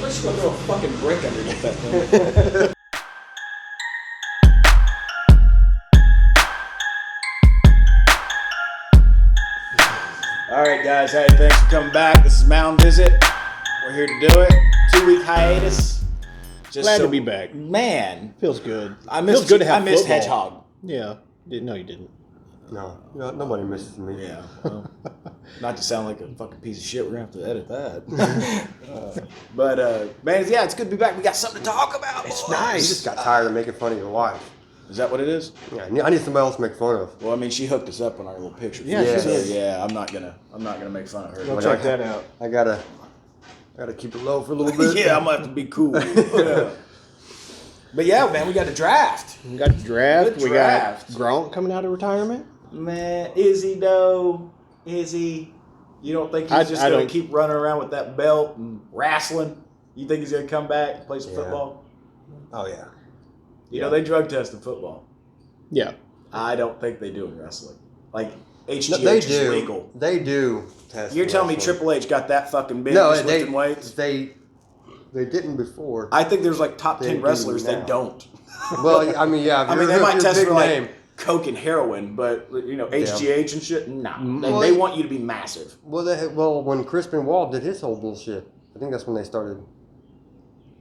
just gonna throw a fucking brick underneath that thing. All right, guys. Hey, thanks for coming back. This is Mountain Visit. We're here to do it. 2-week hiatus. Just Glad to be back. Man, Feels good. I missed. Feels good to have I missed football. Hedgehog. Yeah. No, you didn't. No, nobody misses me. Yeah. Well, not to sound like a fucking piece of shit, we're gonna have to edit that. But man, yeah, it's good to be back. We got something to talk about. It's boys. nice. You just got tired of making fun of your wife. Is that what it is? Yeah, I need somebody else to make fun of. Well, I mean, she hooked us up on our little picture. Yeah, she so, did. yeah, I'm not gonna make fun of her. Go check that out. I gotta keep it low for a little bit. Yeah, I'm gonna have to be cool. Yeah. But yeah, man, we got the draft. We got the draft. Good We draft. got Gronk coming out of retirement. Man, is he though? Is he? You don't think he's just gonna keep running around with that belt and wrestling? You think he's gonna come back and play some football? Oh yeah. You know, they drug test in football. Yeah. I don't think they do in wrestling. Like HGH No, they is do. legal. They do test. You're telling me wrestling. Triple H got that fucking big No, lifting weights? they didn't before. I think there's like top They 10 do wrestlers now. that don't. Well, I mean, yeah. I mean, they might if you're a test big for like name. coke and heroin, but you know, HGH and shit, nah. They want you to be massive. Well, when Chris Benoit did his whole bullshit, I think that's when they started.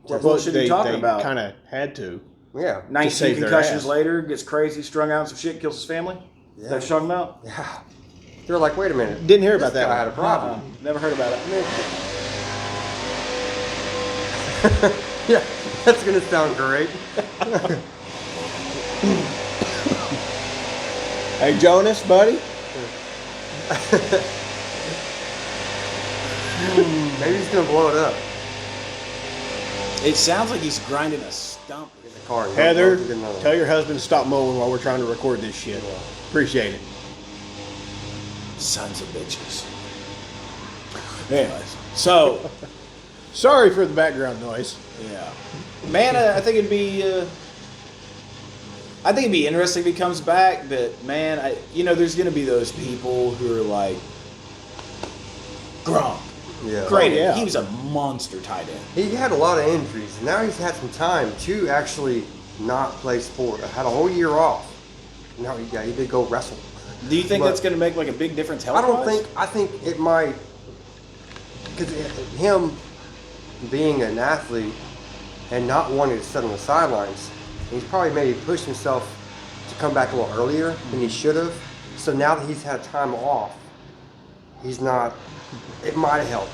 What bullshit are you talking about? Kind of had to. Yeah. 19 save their concussions ass. later, gets crazy, strung out, some shit, kills his family. Is that what you're talking about? Yeah. They're like, wait a minute. Didn't hear about This that guy one. had a problem. Never heard about it. Yeah, that's gonna sound great. Hey, Jonas, buddy. Maybe he's gonna blow it up. It sounds like he's grinding a stump. In the car. Heather, Get another one. tell your husband to stop mowing while we're trying to record this shit. Appreciate it. Sons of bitches. Anyways, so Sorry for the background noise. yeah, man, I think it'd be interesting if he comes back. But man, there's gonna be those people who are like, Gronk, Yeah. great, yeah. he was a monster tight end. He had a lot of injuries, and now he's had some time to actually not play sport. Had a whole year off. Now he did go wrestle. Do you think But- that's gonna make like a big difference health? I think it might, because him being an athlete and not wanting to sit on the sidelines, he's probably maybe pushed himself to come back a little earlier than he should have. So now that he's had time off, he's not, it might have helped.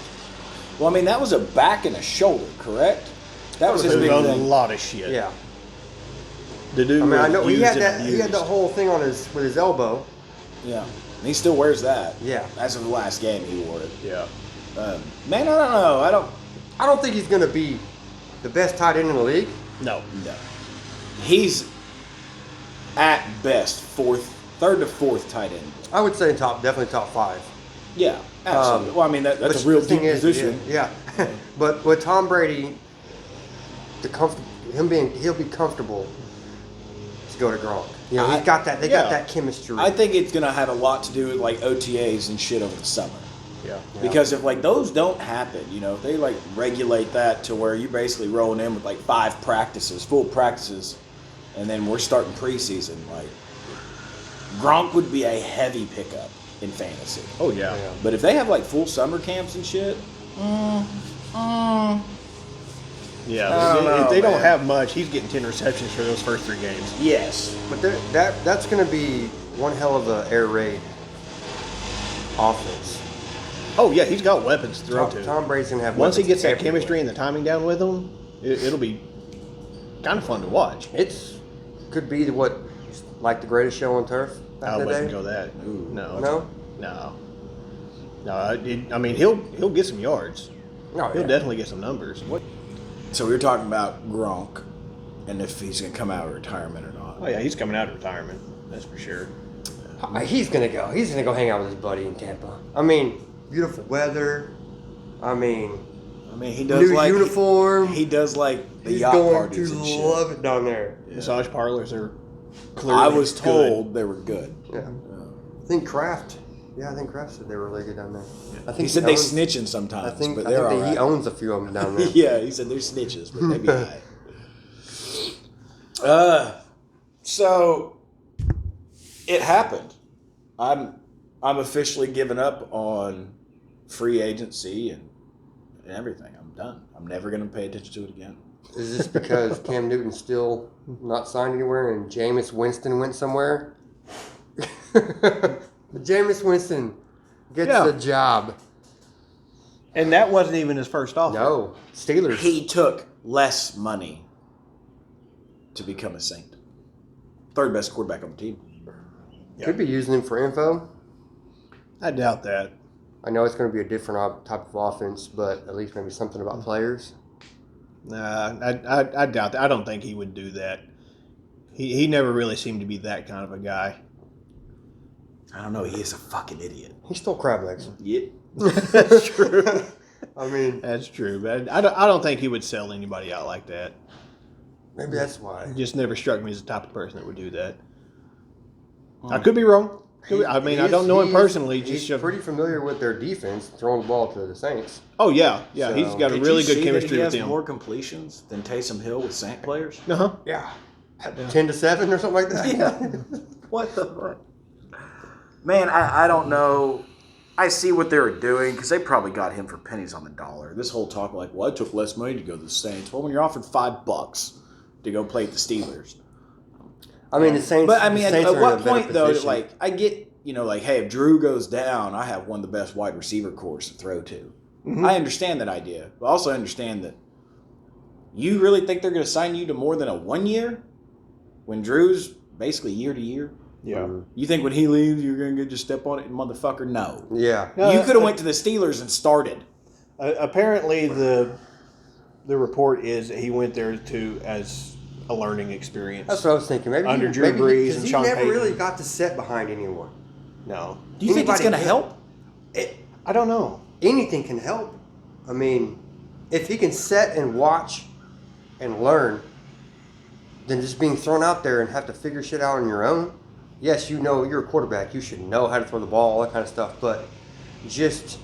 Well, I mean, that was a back and a shoulder, correct? That was his It was big on a thing. lot of shit. Yeah. The dude I mean, I know he used had and that. He had abused. the whole thing on with his elbow. Yeah, and he still wears that. Yeah. As of the last game, he wore it. Yeah. Man, I don't know. I don't think he's going to be the best tight end in the league. No. No. He's at best third to fourth tight end. I would say definitely top 5. Yeah, absolutely. Well, I mean, that's But a real the thing deep is, position. Yeah. But with Tom Brady, he'll be comfortable to go to Gronk. You know, he's got that. They got that chemistry. I think it's gonna have a lot to do with like OTAs and shit over the summer. Yeah. Because if like those don't happen, if they like regulate that to where you're basically rolling in with like 5 practices, full practices, and then we're starting preseason, like Gronk would be a heavy pickup in fantasy. Oh, yeah. But if they have like full summer camps and shit, Yeah. I don't know, if they don't man. have much, he's getting 10 receptions for those first 3 games. yes. But that's going to be one hell of a air raid offense. Oh, yeah, he's got weapons to throw to. Tom Brady's going to have Once he weapons gets that everywhere. chemistry and the timing down with him, it'll be kind of fun to watch. Could be like the greatest show on turf back I in the wouldn't day. go that. No. No? No. No, I mean, he'll get some yards. No, He'll definitely get some numbers. So we were talking about Gronk and if he's going to come out of retirement or not. Oh, yeah, he's coming out of retirement. That's for sure. He's gonna go. He's gonna go hang out with his buddy in Tampa. I mean, beautiful weather. I mean, he does new like uniform. He does like the He's yacht going parties to and shit. love it down there. Massage parlors are clearly I was good. told they were good. Yeah. I think Kraft Yeah, I think Kraft said they were really good down there. I think He said they owns- snitching sometimes, I think but they're all that he right. owns a few of them down there. Yeah, he said they're snitches, but they be high. So it happened. I'm officially giving up on free agency and everything. I'm done. I'm never going to pay attention to it again. Is this because Cam Newton's still not signed anywhere and Jameis Winston went somewhere? Jameis Winston gets the job. And that wasn't even his first offer. No, Steelers. He took less money to become a Saint. Third best quarterback on the team. Could be using him for info. I doubt that. I know it's going to be a different type of offense, but at least maybe something about players. Nah, I doubt that. I don't think he would do that. He never really seemed to be that kind of a guy. I don't know. He is a fucking idiot. He stole crab legs. Yeah. That's true. I mean, That's true, but I don't think he would sell anybody out like that. maybe that's why. He just never struck me as the type of person that would do that. I could be wrong. I don't know him personally. He's pretty familiar with their defense, throwing the ball to the Saints. Oh yeah. So, He's got a really good chemistry he with has them. more completions than Taysom Hill with Saint players. Yeah. 10-7 or something like that. Yeah. What the fuck? Man, I don't know. I see what they were doing because they probably got him for pennies on the dollar. This whole talk like, well, I took less money to go to the Saints. Well, when you're offered $5 to go play at the Steelers. I mean, the Saints. But I mean, the Saints at are in what a better point though? position. Like, I get, like, hey, if Drew goes down, I have one of the best wide receiver cores to throw to. Mm-hmm. I understand that idea, but I also understand that you really think they're going to sign you to more than a 1 year when Drew's basically year to year. Yeah. You think when he leaves, you're going to just step on it, motherfucker? No. Yeah. You could have went to the Steelers and started. Apparently, the report is that he went there as a learning experience. That's what I was thinking. Maybe Under Drew Brees and Sean he never Payton. really got to sit behind anyone. No. Do you think it's going to help? I don't know. Anything can help. I mean, if he can sit and watch and learn, then just being thrown out there and have to figure shit out on your own. Yes, you're a quarterback. You should know how to throw the ball, all that kind of stuff. But just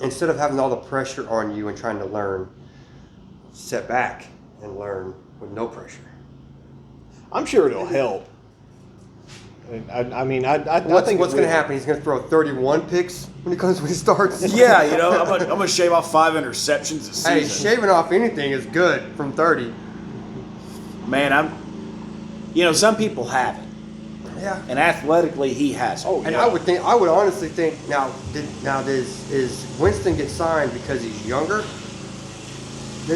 instead of having all the pressure on you and trying to learn, sit back and learn with no pressure. I'm sure it'll help. I think What's going to happen? He's going to throw 31 picks when he starts. Yeah, I'm going to shave off 5 interceptions this Hey, season. shaving off anything is good from 30. Man, some people have it. Yeah. And athletically, he has it. And I would honestly think does Winston get signed because he's younger?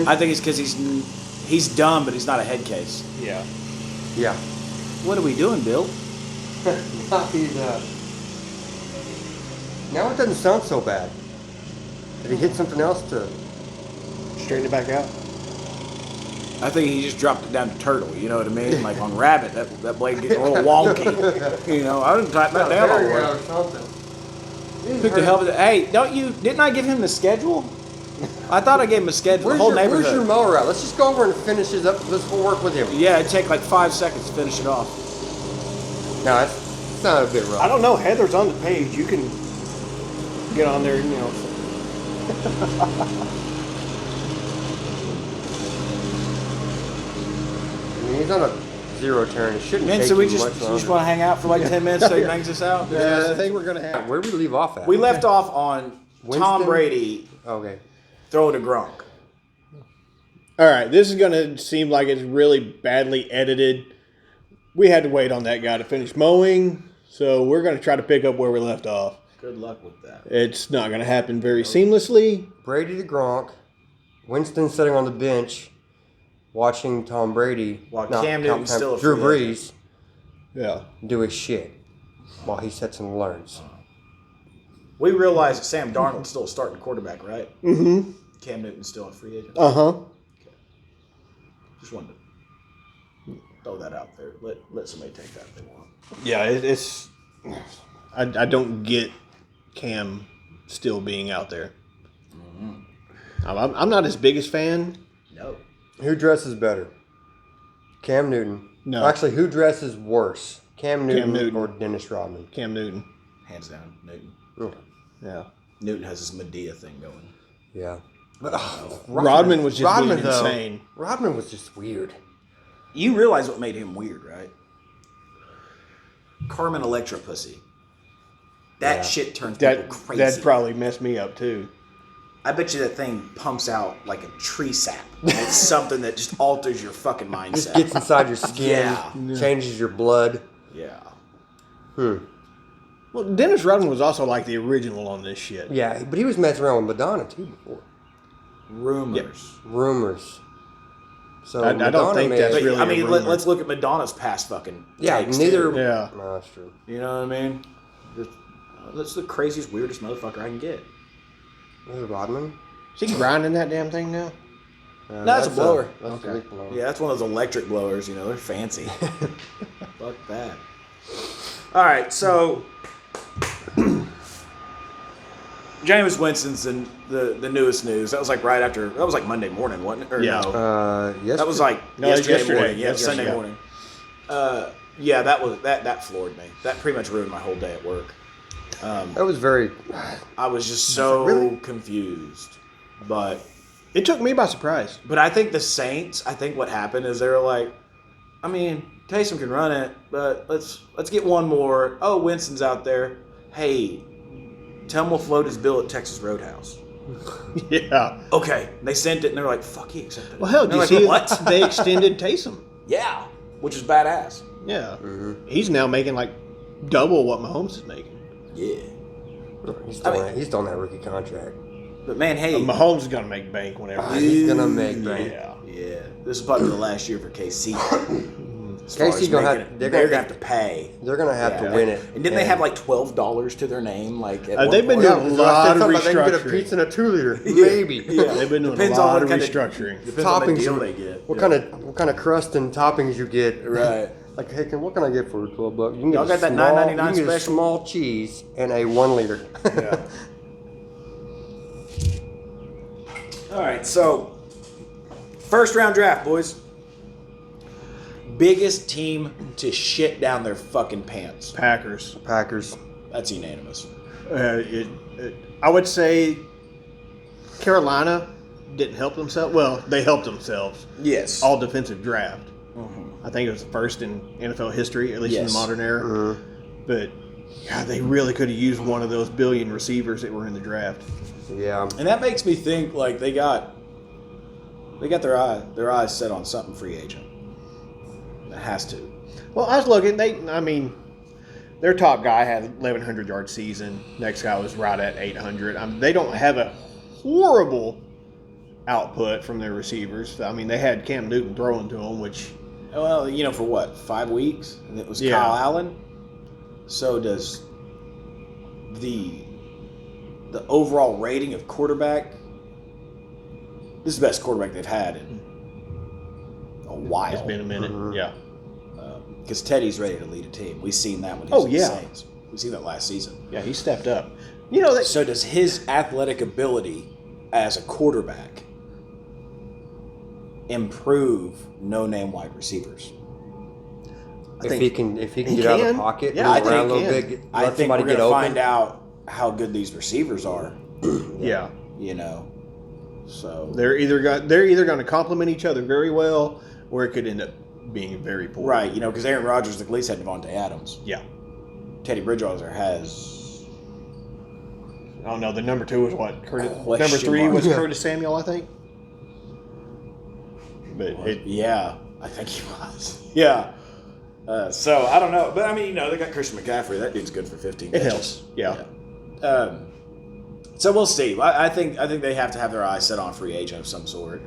I think it's because he's dumb, but he's not a head case. Yeah. Yeah. What are we doing, Bill? Now it doesn't sound so bad. Did he hit something else to? Straighten it back out. I think he just dropped it down to turtle. You know what I mean? Like on rabbit, that blade getting a little wonky. I didn't tighten that down all the way. Took the hell of it. Hey, didn't I give him the schedule? I thought I gave him a schedule. The whole neighborhood. Where's your mower at? Let's just go over and finish his up. Let's go work with him. Yeah, it'd take like 5 seconds to finish it off. No, it's not a bit rough. I don't know. Heather's on the page. You can get on there. He's on a 0 turn. It shouldn't take So we too just much longer. want to hang out for like 10 minutes so he bangs us out? Yeah, I think we're gonna have. Where did we leave off at? We left off on Tom Winston? Brady Okay. throwing to Gronk. All right, this is gonna seem like it's really badly edited. We had to wait on that guy to finish mowing, so we're gonna try to pick up where we left off. Good luck with that. It's not gonna happen very seamlessly. Brady to Gronk. Winston sitting on the bench, watching Tom Brady. While Cam Newton's still a Drew free agent. Brees Yeah. do his shit while he sits and learns. We realize that Sam Darnold's still a starting quarterback, right? Mm-hmm. Cam Newton's still a free agent. Uh-huh. Just wanted to throw that out there. Let somebody take that if they want. Yeah, it's. I don't get Cam still being out there. Mm-hmm. I'm not his biggest fan. No. Who dresses better? Cam Newton. No. Actually, who dresses worse? Cam Newton, Newton. or Dennis Rodman? Cam Newton. Hands down, Newton. Oh, Yeah. Newton has this Medea thing going. yeah. But Rodman was just being though, insane. Rodman was just weird. You realize what made him weird, right? Carmen Electra pussy. That Yeah. shit turns people That crazy. that probably messed me up too. I bet you that thing pumps out like a tree sap. It's something that just alters your fucking mindset. Just gets inside your skin, Yeah. changes your blood. Yeah. Well, Dennis Rodman was also like the original on this shit. Yeah, but he was messing around with Madonna too before. Rumors. Rumors. So I don't think that's But, really I mean, a rumor. let's look at Madonna's past fucking Yeah, takes, neither. too. Yeah. No, that's true. You know what I mean? That's the craziest, weirdest motherfucker I can get. This is Rodman. Is he grinding that damn thing now? No, that's a blower. That's a leak blower. Yeah, that's one of those electric blowers. You know, they're fancy. Fuck that. All right, so Jameis Winston's the newest news. That was like right after. That was like Monday morning, wasn't it? Or Yeah. no? Yes. That was like No, it was yesterday morning. yesterday. Yeah, Sunday Yeah. morning. Yeah, that floored me. That pretty much ruined my whole day at work. That was very. I was just so Really? confused. But It took me by surprise. I think the Saints. I think what happened is they were like, I mean, Taysom can run it, but let's get one more. Oh, Winston's out there. Hey, tell him we'll float his bill at Texas Roadhouse. Yeah. Okay, they sent it and they're like, fuck, he accepted it. Well, hell, And do you they're see like, what? they extended Taysom? Yeah, which is badass. Yeah. He's now making like double what Mahomes is making. Yeah, He's still on that rookie contract. but man, hey, Mahomes is gonna make bank whenever. He's gonna make bank. yeah. This is probably the last year for KC. As far KC as gonna making have- it, they're they're gonna- gonna have to pay. They're gonna have to Yeah. win it. And didn't they have like $12 to their name? Like at one they've been point? doing a because lot I of said something about they can get a restructuring. pizza and a 2-liter, maybe. Yeah. They've been doing Depends a on lot what of kind of- restructuring. Depends on the Toppings deal you- they get. What Yeah. kind of crust and toppings you get? Right. Like, hey, what can I get for $12? You can Y'all get got that small, $9.99 you can get a special? small cheese and a 1-liter. Yeah. All right, so first round draft, boys. Biggest team to shit down their fucking pants. Packers. Packers. That's unanimous. I would say Carolina didn't help themselves. Well, they helped themselves. Yes. All defensive draft. I think it was the first in NFL history, at least in the Yes. modern era. But God, they really could have used one of those billion receivers that were in the draft. Yeah. And that makes me think like they got their eyes set on something free agent. It has to. Well, I was looking. Their top guy had 1,100 yard season. Next guy was right at 800. They don't have a horrible output from their receivers. They had Cam Newton throwing to them, which Well, for what, 5 weeks? And it was Yeah. Kyle Allen. So does the overall rating of quarterback. This is the best quarterback they've had in a while. it's been a minute. Yeah. Because Teddy's ready to lead a team. We've seen that when he Oh, was in the yeah. Saints. We've seen that last season. Yeah, he stepped up. So does his athletic ability as a quarterback improve no-name wide receivers? If he can he get out of can. the pocket, Yeah, move I think around a he little can. bit, I let think we're somebody going get to open. find out how good these receivers are. Yeah. So They're either going to complement each other very well, or it could end up being very poor. right, because Aaron Rodgers at least had Devontae Adams. Yeah. Teddy Bridgewater has. I don't know. The number 2 was what? Question Number 3 mark. was Curtis Samuel, I think. But Yeah, I think he was. Yeah. So I don't know, but they got Christian McCaffrey. That dude's good for 15. it catches. helps. Yeah. So we'll see. I think they have to have their eyes set on a free agent of some sort.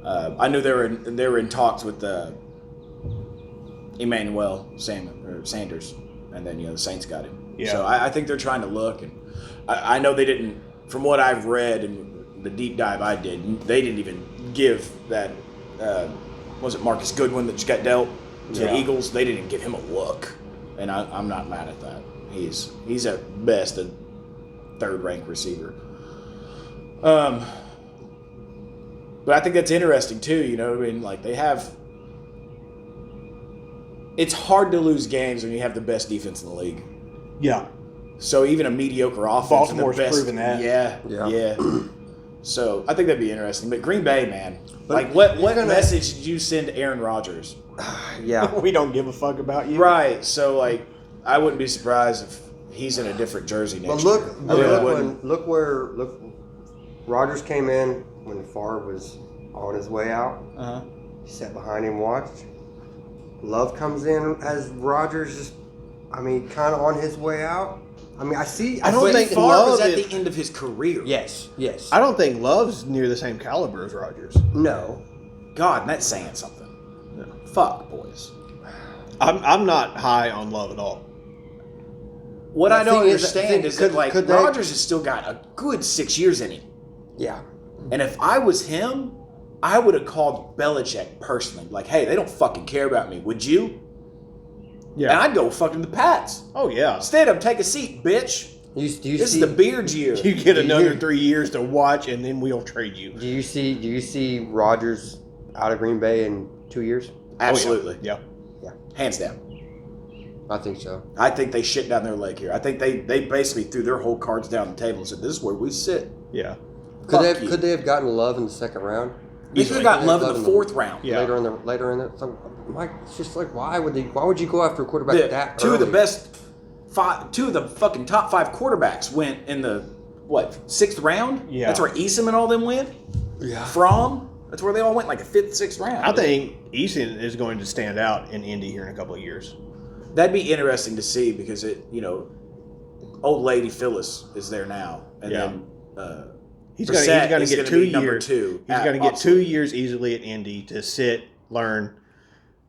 I knew they were in talks with Emmanuel Sanders, and then the Saints got him. Yeah. So I think they're trying to look, and I know they didn't. From what I've read and the deep dive I did, they didn't even give that. Was it Marcus Goodwin that just got dealt to the Eagles? They didn't give him a look, and I'm not mad at that. He's at best a third-ranked receiver. But I think that's interesting too. They have. It's hard to lose games when you have the best defense in the league. Yeah. So even a mediocre offense, Baltimore's the best, proven that. Yeah. So I think that'd be interesting. But Green Bay, man, But what you're gonna- message did you send to Aaron Rodgers? Yeah. We don't give a fuck about you. Right. So I wouldn't be surprised if he's in a different jersey next But year. I really wouldn't. look, Rodgers came in when Favre was on his way out. Uh-huh. He sat behind him, watched. Love comes in as Rodgers is, kind of on his way out. I don't But think Favre Love was at is- the end of his career. Yes. I don't think Love's near the same caliber as Rodgers. No. God, and that's saying something. Fuck, boys. I'm not high on Love at all. What The I don't thing is, understand is that could they- Rodgers has still got a good 6 years in him. Yeah. And if I was him, I would have called Belichick personally. Like, hey, they don't fucking care about me. Would you? Yeah. And I'd go fucking the Pats. Oh yeah. Stand up, take a seat, bitch. Do you This see is the Beards year. You get Do another you- 3 years to watch, and then we'll trade you. Do you see Rodgers out of Green Bay in 2 years? Absolutely. Yeah. Hands down. I think so. I think they shit down their leg here. I think they basically threw their whole cards down the table and said, this is where we sit. Yeah. Fuck you. Could they have gotten Love in the second round? You could have got Love in the fourth round. Yeah. Later in the so Mike, it's just like why would you go after a quarterback that Two of the early? best two of the fucking top 5 quarterbacks went in the 6th round? Yeah. That's where Eason and all them went? Yeah. From? That's where they all went, like a 5th, 6th round. I think Eason is going to stand out in Indy here in a couple of years. that'd be interesting to see because old lady Phyllis is there now. And Yeah. then He's Brissett going to is get gonna 2 be number years. 2 He's at going to get Oxford. 2 years easily at Indy to sit, learn.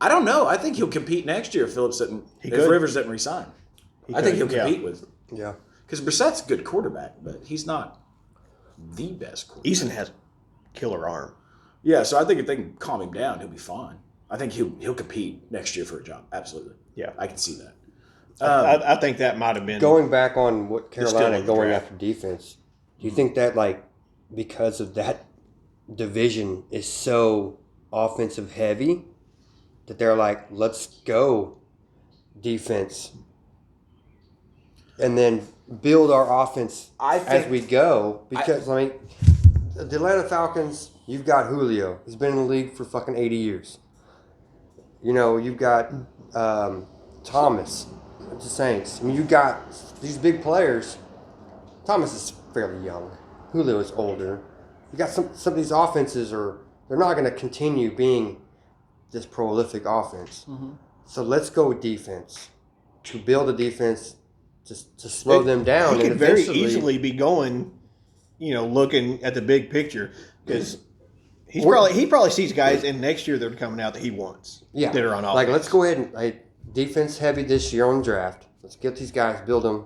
I don't know. I think he'll compete next year if Phillips doesn't. He if could. Rivers doesn't resign. I think he'll compete with. Yeah. Because Brissett's a good quarterback, but he's not the best quarterback. Eason has killer arm. Yeah, so I think if they can calm him down, he'll be fine. I think he'll compete next year for a job. Absolutely. Yeah. I can see that. I think that might have been Going back on what still Carolina in the going draft. after defense, do you think that because of that division is so offensive heavy that they're like, let's go defense and then build our offense I as think- we go? Because the Atlanta Falcons, you've got Julio. He's been in the league for fucking 80 years. You've got Thomas at the Saints. You've got these big players. Thomas is fairly young. Julio is older. You got some of these offenses they're not going to continue being this prolific offense. Mm-hmm. So let's go with defense to build a defense to slow them down. He and could very eventually- easily be going, looking at the big picture because he probably sees guys in next year that are coming out that he wants. Yeah, that are on offense. like let's go ahead and defense heavy this year on draft. Let's get these guys, build a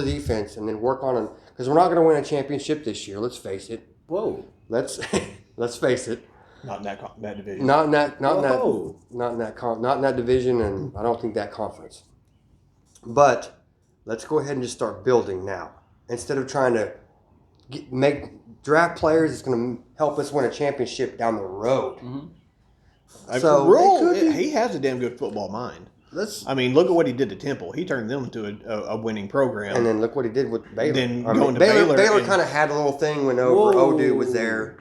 defense, and then work on them because we're not going to win a championship this year. Let's face it. Whoa. Let's face it. Not in that division. Not in that Whoa. not in that division, and I don't think that conference. But let's go ahead and just start building now instead of trying to make draft players that's going to help us win a championship down the road. So Rule, it could be- he has a damn good football mind. Let's I mean, look at what he did to Temple. He turned them into a winning program. and then look what he did with Baylor. Then going to Baylor Baylor and- kind of had a little thing when Whoa. Odu was there.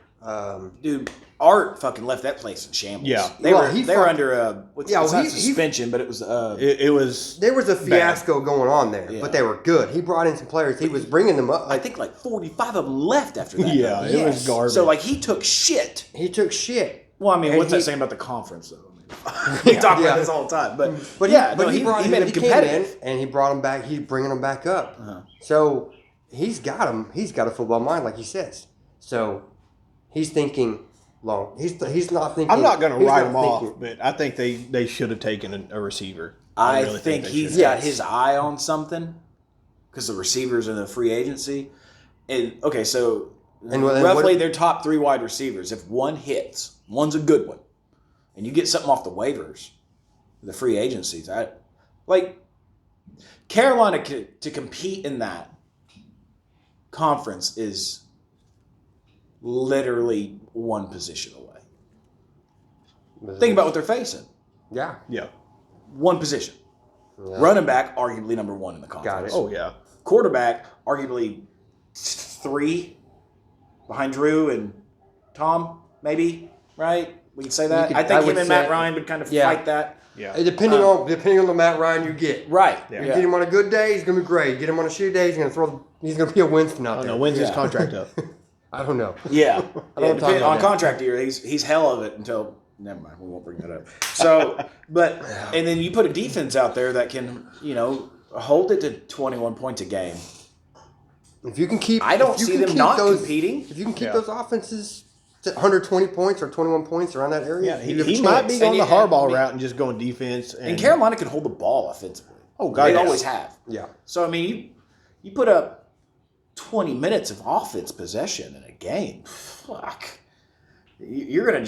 Dude, Art fucking left that place in shambles. Yeah. They Well, were he they were fuck- under it's Yeah, not well, he- suspension, but it was it was There was a fiasco going on there, Yeah. but they were good. He brought in some players. He was bringing them up. I think 45 of them left after that. yeah, though. it was Yes. garbage. So he took shit. He took shit. Well, I mean, And what's that he- saying about the conference though? We talk Yeah. about this all the time, but But yeah, he made him came competitive. in and he brought him back. He's bringing them back up. Uh-huh. So he's got him. He's got a football mind, like he says. So he's thinking long. He's not thinking. I'm not going to he's write not him off, thinking- but I think they should have taken a receiver. I really think they he's should have. got his eye on something because the receivers in the free agency. And okay, so And what- roughly their top 3 wide receivers. If one hits, one's a good one, and you get something off the waivers, the free agencies. Carolina to compete in that conference is literally one position away. Think about what they're facing. Yeah. Yeah. One position. Yeah. Running back, arguably number 1 in the conference. Got it. Oh yeah. Quarterback, arguably 3 behind Drew and Tom, maybe, right? We can say that. could- I I think would him and Matt say- Ryan would kind of Yeah. fight that. Yeah. Depending on the Matt Ryan you get. Right. Yeah. You get him on a good day, he's gonna be great. Get him on a shitty day, he's gonna be a Winston out Oh there. no, when's his Yeah. contract up? I don't know. Yeah. I don't wanna talk Depending about on that. contract year, he's hell of it until never mind, we won't bring that up. So but and then you put a defense out there that can, hold it to 21 points a game. If you can keep, I don't if you see can them keep not those, competing. If you can keep Yeah. those offenses to 120 points or 21 points around that area, Yeah, you have a he might be chance. going the And Harbaugh you- route and just going defense. And Carolina can hold the ball offensively. Oh, God, They yes. always have. Yeah. So I mean, you put up 20 minutes of offense possession in a game. Fuck. You're gonna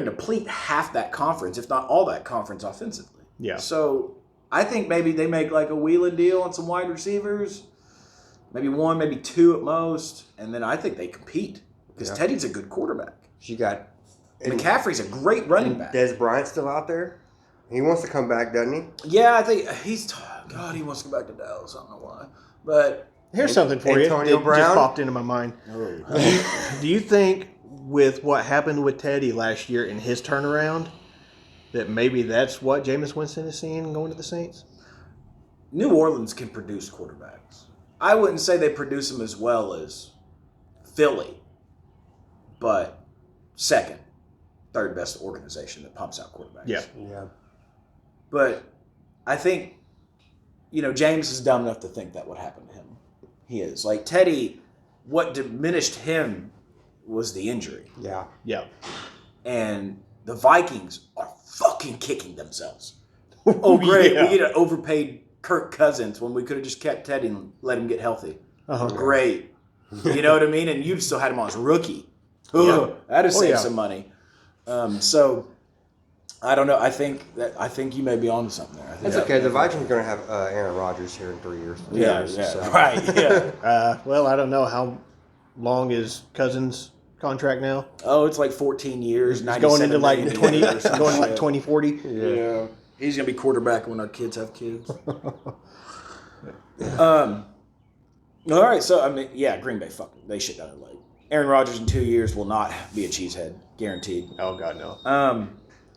deplete half that conference, if not all that conference, offensively. Yeah. So I think maybe they make like a wheeling deal on some wide receivers, maybe 1, maybe 2 at most, and then I think they compete because Yeah. Teddy's a good quarterback. You got McCaffrey's a great running back. Des Bryant's still out there. He wants to come back, doesn't he? Yeah, I think God, he wants to go back to Dallas. I don't know why, but Here's something for Antonio you that Brown? just popped into my mind. Do you think with what happened with Teddy last year in his turnaround that maybe that's what Jameis Winston is seeing going to the Saints? New Orleans can produce quarterbacks. I wouldn't say they produce them as well as Philly, but second, third best organization that pumps out quarterbacks. Yeah. Yeah. But I think, James is dumb enough to think that would happen to him. He is. Like Teddy, what diminished him was the injury. Yeah. Yeah. And the Vikings are fucking kicking themselves. Oh, great. Yeah. We get an overpaid Kirk Cousins when we could have just kept Teddy and let him get healthy. Uh-huh. Great. You know what I mean? And you still had him on as rookie. Yeah. Ugh, that'd have saved yeah. some money. So I don't know. I think you may be on something there. I think That's okay. The Vikings are going to have Aaron Rodgers here in 3 years. Yeah, So- right. Yeah. Well, I don't know how long is Cousins' contract now. Oh, it's like 14 years. It's going into 97 like million 20, or some going like shit. 2040. Yeah. He's gonna be quarterback when our kids have kids. All right. So I mean, yeah, Green Bay, they shit down their leg. Aaron Rodgers in 2 years will not be a cheesehead, guaranteed. Oh God, no.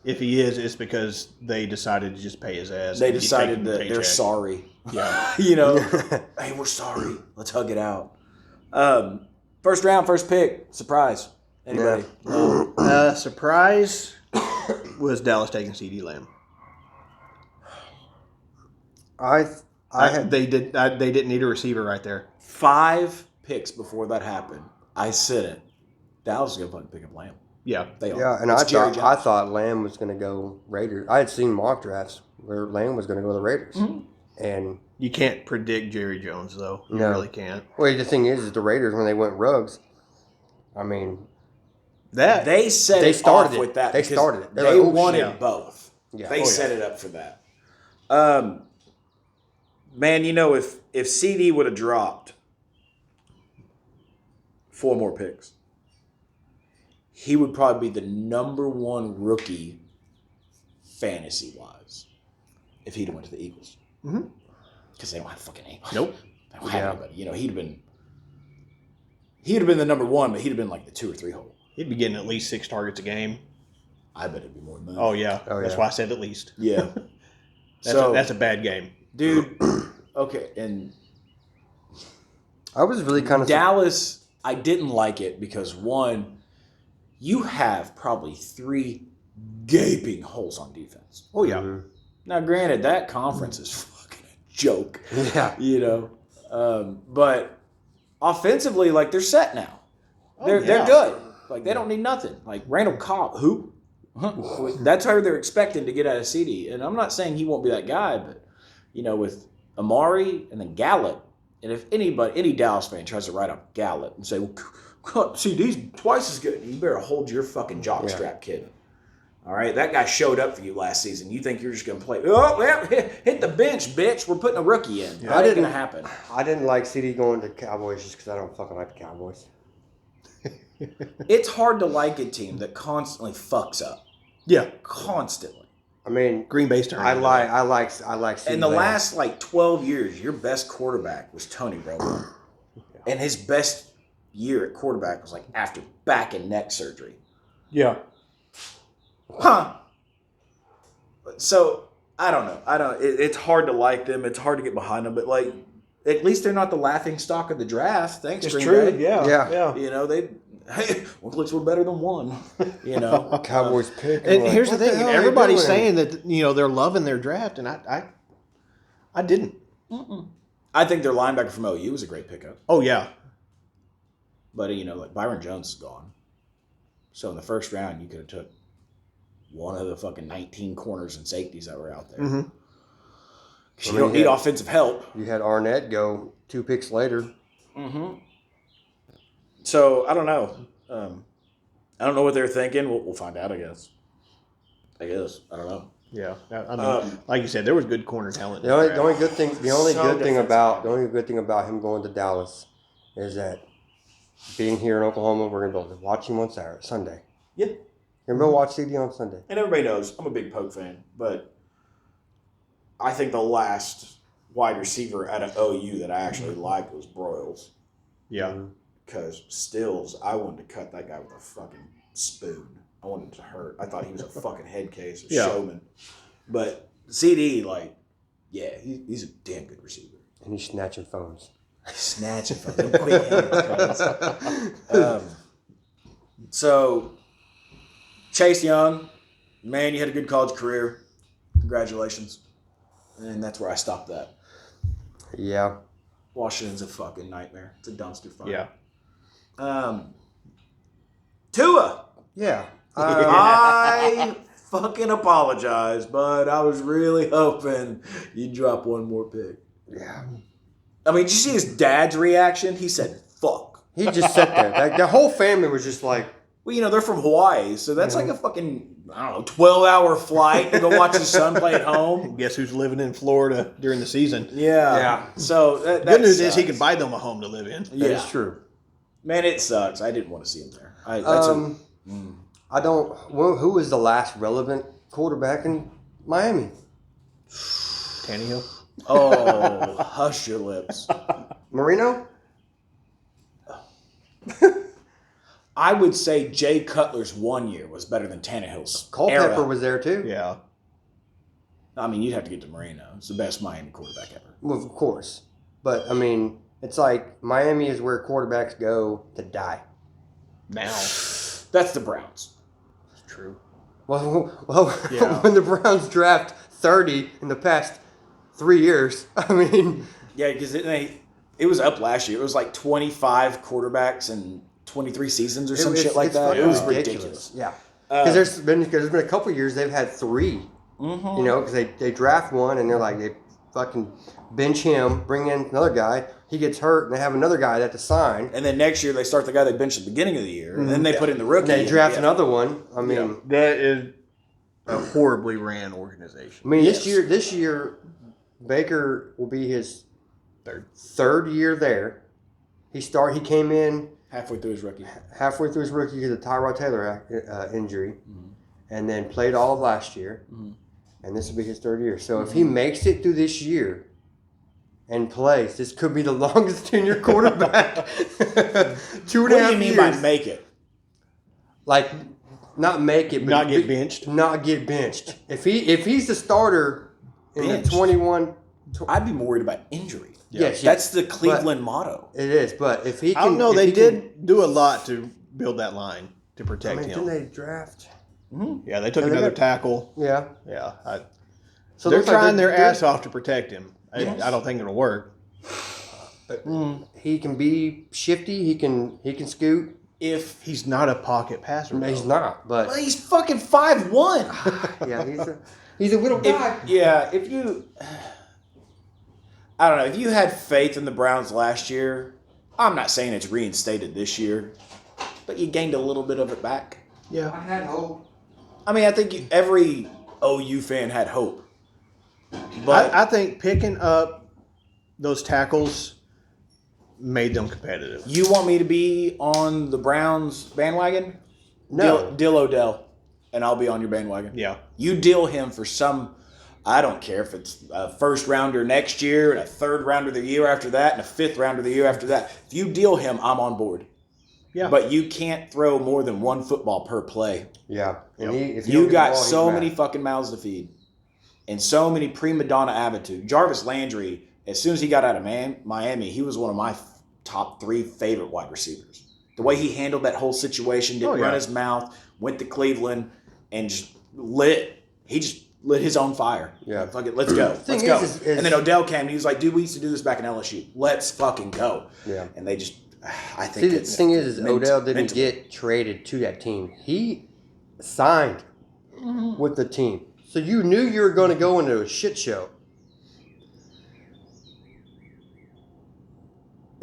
If he is, it's because they decided to just pay his ass. They and he's decided taking the that they're paycheck. sorry. Yeah. Hey, we're sorry. Let's hug it out. First round, first pick, surprise. Anybody? Surprise was Dallas taking CD Lamb. I had They didn't need a receiver right there. 5 picks before that happened. I said it. Dallas is gonna fucking pick up Lamb. Yeah. They are. yeah, and It's Jerry I Jones. thought Lamb was going to go Raiders. I had seen mock drafts where Lamb was going to go to the Raiders, and You can't predict Jerry Jones though. You No. really can't. well, the thing is the Raiders when they went Ruggs. I mean, That They set They it started off it. with that. They because started it. They're They like, oh, wanted shit. both. Yeah. They Oh, set it up for that. Man, if CD would have dropped 4 more picks, he would probably be the number 1 rookie fantasy wise if he'd have went to the Eagles. Because they don't have fucking anybody. Nope. They don't have anybody. He'd have been the number 1, but he'd have been like the 2 or 3 hole. He'd be getting at least 6 targets a game. I bet it'd be more than that. Oh yeah. Oh, That's yeah. why I said at least. Yeah. That's a bad game. Dude, okay, and I was really kind of Dallas, I didn't like it because, one, you have probably 3 gaping holes on defense. Oh yeah. Now, granted, that conference is fucking a joke, yeah. but offensively, like, they're set now. They're yeah. good. Like, they don't need nothing. Like, Randall Cobb, who? That's how they're expecting to get out of CD. And I'm not saying he won't be that guy, but, with Amari and then Gallup, and if any Dallas fan tries to write up Gallup and say, well, CD's twice as good, you better hold your fucking jockstrap, kid. All right? That guy showed up for you last season. You think you're just going to play, oh, well, hit the bench, bitch. We're putting a rookie in. That ain't going to happen. I didn't like CD going to Cowboys just because I don't fucking like the Cowboys. It's hard to like a team that constantly fucks up. Yeah. Constantly. I mean, Green Bay's turning. I like. In the last like 12 years, your best quarterback was Tony Romo, and his best year at quarterback was like after back and neck surgery. Yeah. Huh. So I don't know. It's hard to like them. It's hard to get behind them. But like, at least they're not the laughing stock of the draft. Thanks, It's Green true. Bay. Yeah. You know one clicks were better than one. You know, Cowboys pick. And like, here's the what thing: hell are they everybody's doing? saying that they're loving their draft, and I didn't. I think their linebacker from OU was a great pickup. Oh yeah. But like Byron Jones is gone. So in the first round, you could have took one of the fucking 19 corners and safeties that were out there. Mm-hmm. 'Cause you don't need offensive help. You had Arnett go 2 picks later. Mm-hmm. So I don't know. I don't know what they're thinking. We'll find out, I guess. I don't know. Yeah. I mean, like you said, there was good corner talent. The only good thing defensive. about him going to Dallas is that being here in Oklahoma, we're gonna be able to watch him on Sunday. Yeah. We're gonna watch CD on Sunday. And everybody knows I'm a big Poke fan, but I think the last wide receiver out of OU that I actually liked was Broyles. Yeah. Because Stills, I wanted to cut that guy with a fucking spoon. I wanted it to hurt. I thought he was a fucking head case, a showman. But CD, he's a damn good receiver. And he's snatching phones. Snatching from them quick hands. So, Chase Young, man, you had a good college career. Congratulations. And that's where I stopped that. Yeah. Washington's a fucking nightmare. It's a dumpster fire. Yeah. Tua. Yeah. I fucking apologize, but I was really hoping you'd drop one more pick. Yeah. I mean, did you see his dad's reaction? He said, fuck. He just sat there. Like, the whole family was just like, Well, they're from Hawaii, so that's like a fucking, 12-hour flight to go watch his son play at home. Guess who's living in Florida during the season? Yeah. So that Good news sucks. is he can buy them a home to live in. that is true. Man, it sucks. I didn't want to see him there. Who was the last relevant quarterback in Miami? Tannehill. Oh, hush your lips. Marino? I would say Jay Cutler's 1 year was better than Tannehill's Culpepper era. was there too. Yeah. I mean, you'd have to get to Marino. It's the best Miami quarterback ever. Well, of course. But, I mean, it's like Miami is where quarterbacks go to die. Now. That's the Browns. It's true. Well, Yeah. when the Browns draft 30 in the past 3 years, I mean... Yeah, because it was up last year. It was like 25 quarterbacks and 23 seasons or some shit like that. It was ridiculous. Yeah. Because there's been a couple of years they've had 3. Mm-hmm. Because they draft one and they're like, they fucking bench him, bring in another guy. He gets hurt and they have another guy that to sign. And then next year they start the guy they benched at the beginning of the year. And then they put in the rookie. And they draft another one. I mean... That is a horribly ran organization. I mean, this year, Baker will be his third year there. He came in halfway through his rookie because of Tyrod Taylor injury, and then played all of last year, and this will be his third year. So if he makes it through this year and plays, this could be the longest tenure quarterback. 2.5 years. What do you mean by make it? Like, not make it, but Not get benched. Not get benched. If he's the starter in Benched. the 21. I'd be more worried about injury. Yes, That's the Cleveland motto. It is, but if he can... I don't know. if They he did do a lot to build that line to protect can, him. didn't they draft? Yeah, they took they another got- tackle. Yeah. Yeah. So They're it looks like trying their they're- ass off to protect him. Yes. I don't think it'll work. He can be shifty. He can scoot. If He's not a pocket passer. He's though. not, but well, he's fucking 5'1". yeah, he's a little guy. If you, I don't know, if you had faith in the Browns last year, I'm not saying it's reinstated this year, but you gained a little bit of it back. Yeah. I had hope. I mean, I think every OU fan had hope. But I think picking up those tackles made them competitive. you want me to be on the Browns bandwagon? No. Dill O'Dell. and I'll be on your bandwagon. Yeah. You deal him for some, I don't care if it's a first rounder next year and a third rounder the year after that and a fifth rounder the year after that. If you deal him, I'm on board. Yeah. But you can't throw more than one football per play. Yeah. And if You don't got get the ball, so he's many mad. fucking mouths to feed. And so many prima donna attitude. Jarvis Landry, as soon as he got out of Miami, he was one of my top 3 favorite wide receivers. The way he handled that whole situation, didn't run his mouth, went to Cleveland, and just lit his own fire. Yeah. Fuck it, let's go. Let's go. And then Odell came and he was like, dude, we used to do this back in LSU. Let's fucking go. Yeah. And they just, I think See, the thing is Odell didn't get traded to that team. He signed with the team. So you knew you were going to go into a shit show.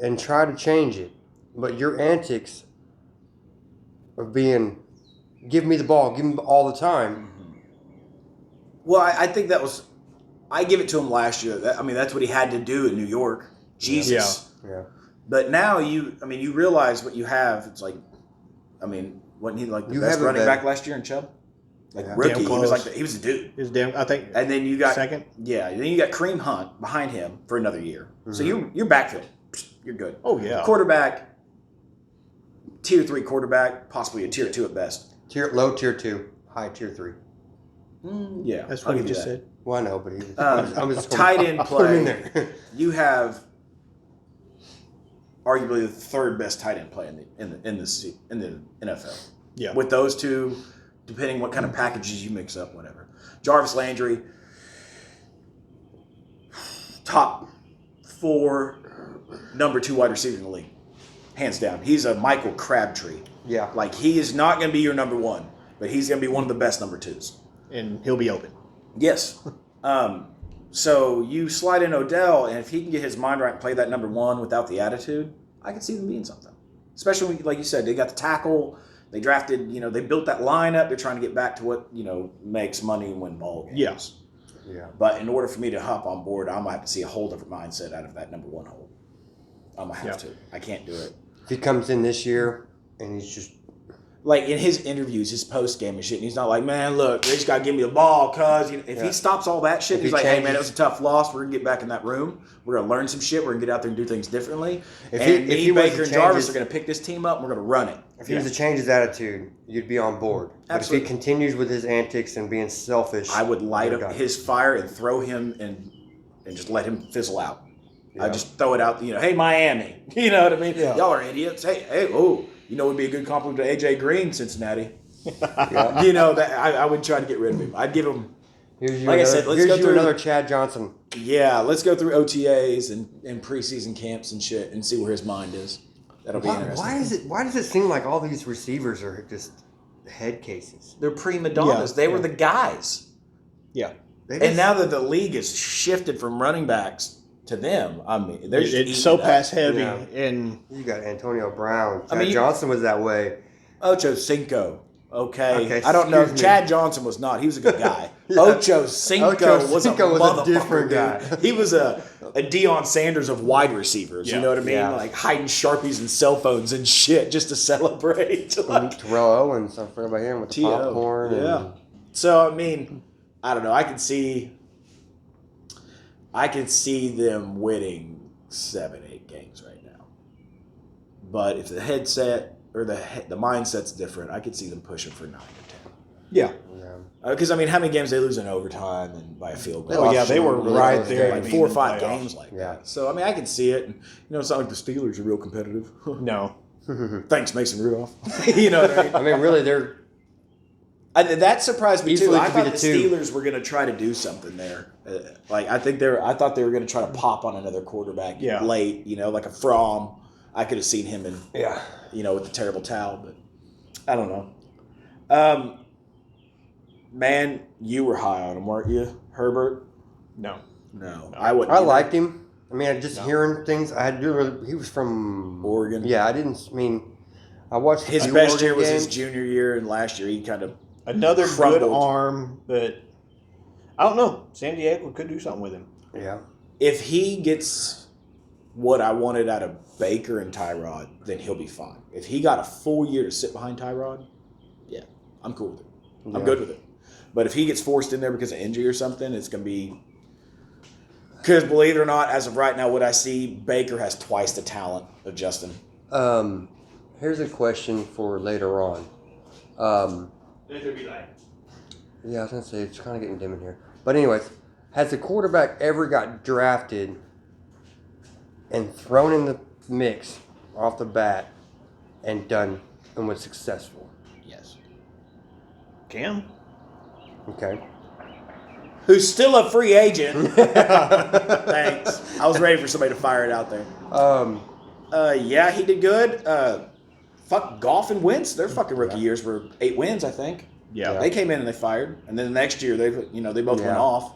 And try to change it. But your antics of being, give me the ball, give me all the time. Well, I think that was, I give it to him last year. That's what he had to do in New York. Jesus. Yeah. But now you realize what you have. It's like, wasn't he like the You best have a running vet. back last year in Chubb? Like Damn rookie, close. he was a dude. His damn, I think. And then you got second. Yeah, then you got Kareem Hunt behind him for another year. So you're backfield. You're good. Oh yeah. Quarterback, tier 3 quarterback, possibly a tier 2 at best. Low tier 2, high tier 3. Yeah, That's I'll what he give you just that. said. Well, I know, but I'm just Tight end put him in play. there. You have arguably the 3rd best tight end play in the NFL. Yeah. With those two, depending what kind of packages you mix up, whatever. Jarvis Landry, top 4, number 2 wide receiver in the league, hands down. He's a Michael Crabtree. Yeah. Like he is not going to be your number 1, but he's going to be one of the best number 2s. And he'll be open. Yes. So you slide in Odell, and if he can get his mind right and play that number 1 without the attitude, I can see them being something. Especially when, like you said, they got the tackle. They drafted, they built that lineup. They're trying to get back to what, makes money and win ball games. Yes. Yeah. But in order for me to hop on board, I'm going to have to see a whole different mindset out of that number 1 hole. I'm going to have to. I can't do it. If he comes in this year and he's just Like in his interviews, his post game and shit, and he's not like, man, look, they just got to give me the ball, cuz. If he stops all that shit, If he's he like, hey, changes- man, it was a tough loss. We're going to get back in that room. We're going to learn some shit. We're going to get out there and do things differently. If And he was Baker, to and change Jarvis his- are going to pick this team up, and we're going to run it. if he was to change his attitude, you'd be on board. But if Absolutely. he continues with his antics and being selfish, I would light you're up done. his fire and throw him and just let him fizzle out. Yeah. I just throw it out, hey, Miami. You know what I mean? Yeah. Y'all are idiots. Hey, would be a good compliment to A.J. Green, Cincinnati. Yeah. That I would try to get rid of him. I'd give him, Here's you like I another, said, let's here's go you through- another Chad Johnson. let's go through OTAs and preseason camps and shit and see where his mind is. That'll be interesting. Why does it seem like all these receivers are just head cases? They're prima donnas. Yeah. They were the guys. Yeah. And now that the league has shifted from running backs to them, they're just It's eating so it up. pass heavy. Yeah. And you got Antonio Brown. Chad mean, Johnson was that way. Ocho Cinco. Okay. Okay, I don't know. excuse me. Chad Johnson was not. He was a good guy. Yeah. Ocho Cinco Ocho was a Cinco was a motherfucker, different dude. guy. He was a Deion Sanders of wide receivers. You Yeah. know what I mean? Yeah. Like hiding Sharpies and cell phones and shit just to celebrate. Like, Terrell Owens, I forgot about him with the T.O. popcorn. Yeah. And, So I don't know. I can see them winning 7-8 games right now. But if the headset or the mindset's different, I could see them pushing for 9 or 10. yeah. Because how many games they lose in overtime and by a field goal? Oh, yeah, they were Really right close there. game. Like to be 4 or in the 5 playoffs. games like Yeah. that. So I can see it. And, it's not like the Steelers are real competitive. No. Thanks, Mason Rudolph. You know what I mean? I mean, really, they're That surprised me too. Easily I could be thought the the two. Steelers were going to try to do something there. I thought they were going to try to pop on another quarterback Yeah. late. Like a Fromm. I could have seen him in yeah. with the terrible towel, but I don't know. Man, you were high on him, weren't you, Herbert? No. No, I wouldn't. I either. liked him. I mean, just hearing things. I had to do. He was from Oregon. Yeah, I didn't. I mean, I watched a His few best Oregon year was games. his junior year, and last year he kind of Another Crumbled. good arm, but I don't know. San Diego could do something with him. Yeah. if he gets what I wanted out of Baker and Tyrod, then he'll be fine. If he got a full year to sit behind Tyrod, yeah, I'm cool with it. I'm good with it. But if he gets forced in there because of injury or something, it's going to be... Because believe it or not, as of right now, what I see, Baker has twice the talent of Justin. Here's a question for later on. Yeah, I was going to say, it's kind of getting dim in here. But anyways, has the quarterback ever got drafted and thrown in the mix off the bat and was successful? Yes. Cam? Okay. Who's still a free agent. Thanks. I was ready for somebody to fire it out there. Yeah, he did good. Fuck Goff and Wentz. Their fucking rookie years were 8 wins, I think. Yeah. They came in and they fired, and then the next year they both went off.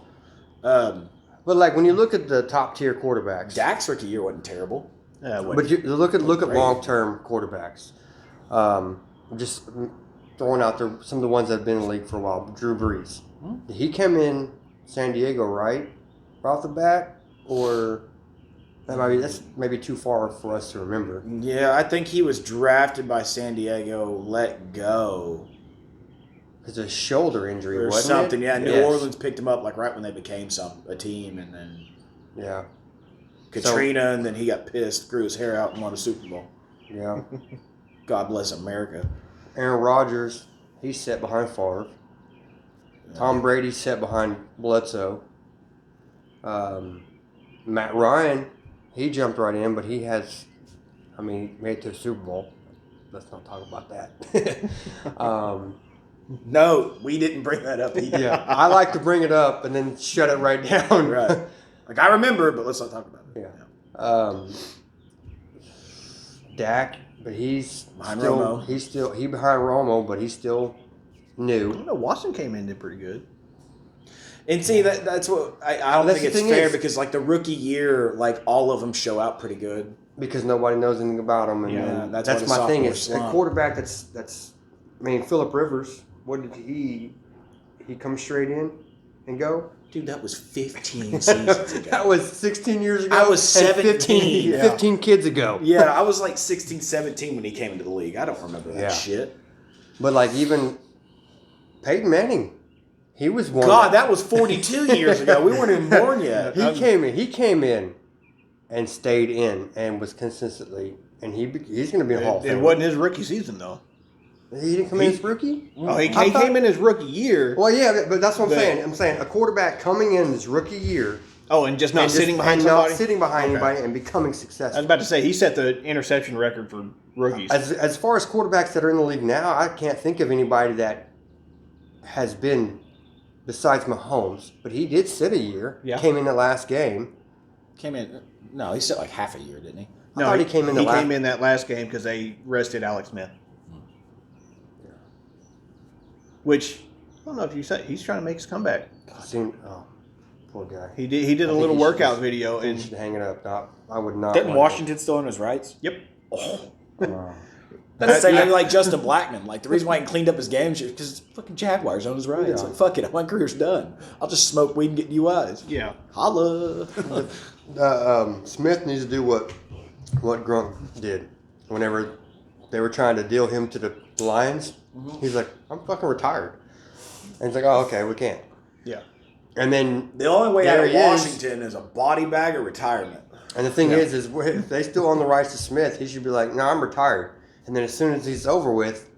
But like when you look at the top tier quarterbacks, Dak's rookie year wasn't terrible. but you look at long term quarterbacks. Just throwing out there some of the ones that have been in the league for a while. Drew Brees. He came in San Diego, right off the bat, or that's maybe too far for us to remember. Yeah, I think he was drafted by San Diego, let go. It's a shoulder injury, Or wasn't something, it? yeah. New Orleans picked him up like right when they became a team, and then Katrina, and then he got pissed, grew his hair out, and won a Super Bowl. Yeah. God bless America. Aaron Rodgers, he's set behind Favre. Tom Brady set behind Bledsoe. Matt Ryan, he jumped right in, but he made it to the Super Bowl. Let's not talk about that. No, we didn't bring that up either. Yeah, I like to bring it up and then shut it right down. Right. Like, I remember, but let's not talk about it. Yeah. Dak, but he's Behind still, Romo. He's behind Romo, but he's still new. Washington came in and did pretty good. And see, that's what I don't That's think the it's thing fair is- because like the rookie year, like all of them show out pretty good. Because nobody knows anything about him. And Yeah, then that's that's why the my thing. sophomore Is a slump. quarterback Phillip Rivers, what did he come straight in and go? Dude, that was 15 seasons ago. That was 16 years ago. I was and 17. 15 kids ago. Yeah, I was like 16, 17 when he came into the league. I don't remember that shit. But like even Peyton Manning, he was one. God, that was 42 years ago. We weren't even born yet. He came in and stayed in and was consistently, and he's going to be a Hall of It Famer. wasn't his rookie season, though. He didn't come in as rookie? Oh, he came in his rookie year. Well, yeah, but that's what I'm saying. I'm saying a quarterback coming in his rookie year. Oh, and just not sitting behind and not somebody? sitting behind Okay. anybody and becoming I was successful. about to say, he set the interception record for rookies. As far as quarterbacks that are in the league now, I can't think of anybody that has been besides Mahomes. But he did sit a year. Yeah. Came in the last game. Came in. No, he said like half a year, didn't he? I thought he came in He came in that last game because they rested Alex Smith. Which, I don't know if you say, he's trying to make his comeback. Poor guy. He did a little workout video. He And should hang it up. I would not. Didn't want Washington still own his rights? Yep. That's the same like Justin Blackman. Like the reason why he cleaned up his game shit because fucking Jaguars own his rights. Yeah. Like fuck it, my career's done. I'll just smoke weed and get UIs. Yeah. Holla. Smith needs to do what Gronk did whenever they were trying to deal him to the Lions. He's like, I'm fucking retired. And he's like, oh, okay, we can't. Yeah. And then The only way out there of he is. Washington is a body bag or retirement. And the thing is if they still own the rights to Smith, he should be like, no, I'm retired. And then as soon as he's over with,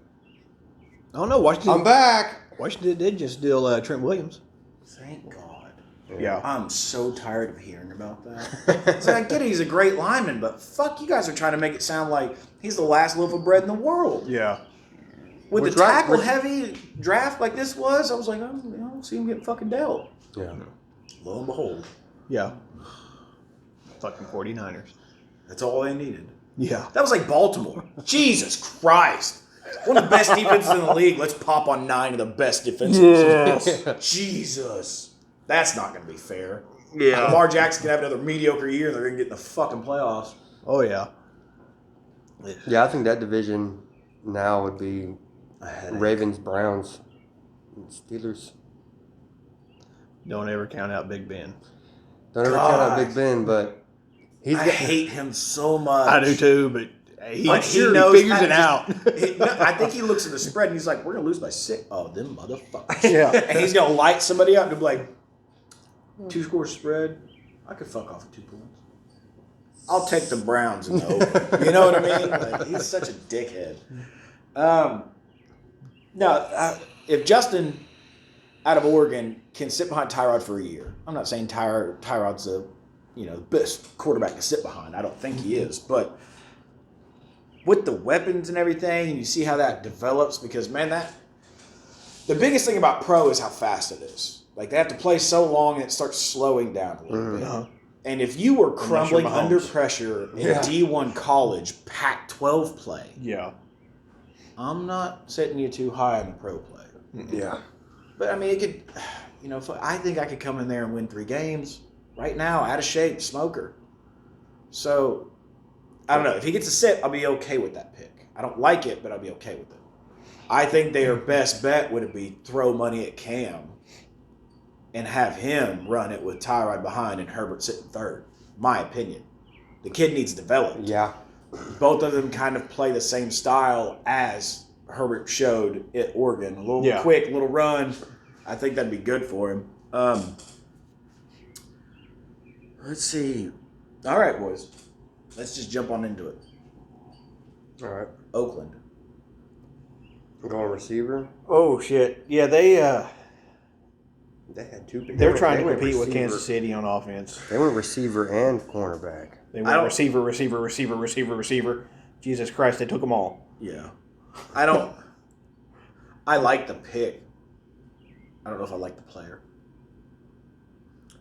I don't know. Washington, I'm back. Washington did just deal Trent Williams. Thank God. Yeah. I'm so tired of hearing about that. So I get it, he's a great lineman, but fuck, you guys are trying to make it sound like he's the last loaf of bread in the world. Yeah. With We're the trying- tackle-heavy draft like this was, I was like, oh, see him getting fucking dealt. Yeah. Lo and behold, Yeah. Fucking 49ers. that's all they needed. Yeah. That was like Baltimore. Jesus Christ. One of the best defenses in the league. Let's pop on 9 of the best defenses. Jesus. That's not going to be fair. Yeah. Lamar Jackson can have another mediocre year and they're going to get in the fucking playoffs. Oh, yeah. Yeah, I think that division now would be Ravens, Browns, and Steelers. Don't ever count out Big Ben. Don't ever count out Big Ben, but I hate him so much. I do too, but He knows figures it out. I think he looks at the spread and he's like, "We're gonna lose by 6." Oh, them motherfuckers! Yeah. And he's gonna light somebody up and be like, 2-score spread. I could fuck off with 2 points. I'll take the Browns in the open. You know what I mean? Like, he's such a dickhead. If Justin out of Oregon can sit behind Tyrod for a year, I'm not saying Tyrod's the best quarterback to sit behind. I don't think he is, but with the weapons and everything, and you see how that develops, because man, the biggest thing about pro is how fast it is. Like, they have to play so long and it starts slowing down a little bit. Uh-huh. And if you were crumbling Mahomes. under pressure in D1 college, Pac-12 play, I'm not setting you too high on the pro play. Yeah. But I mean, it could, I think I could come in there and win 3 games right now, out of shape, smoker. So, I don't know. If he gets a sit, I'll be okay with that pick. I don't like it, but I'll be okay with it. I think their best bet would be throw money at Cam and have him run it with Tyrod behind and Herbert sitting third. My opinion. The kid needs development. Yeah. Both of them kind of play the same style as Herbert showed at Oregon. A little quick, little run. I think that'd be good for him. Let's see. All right, boys. Let's just jump on into it. All right. Oakland. I'm going receiver. Oh shit! Yeah, they had 2 big. they're trying to compete with Kansas City on offense. They went receiver and cornerback. They went receiver. Jesus Christ! They took them all. Yeah. I like the pick. I don't know if I like the player.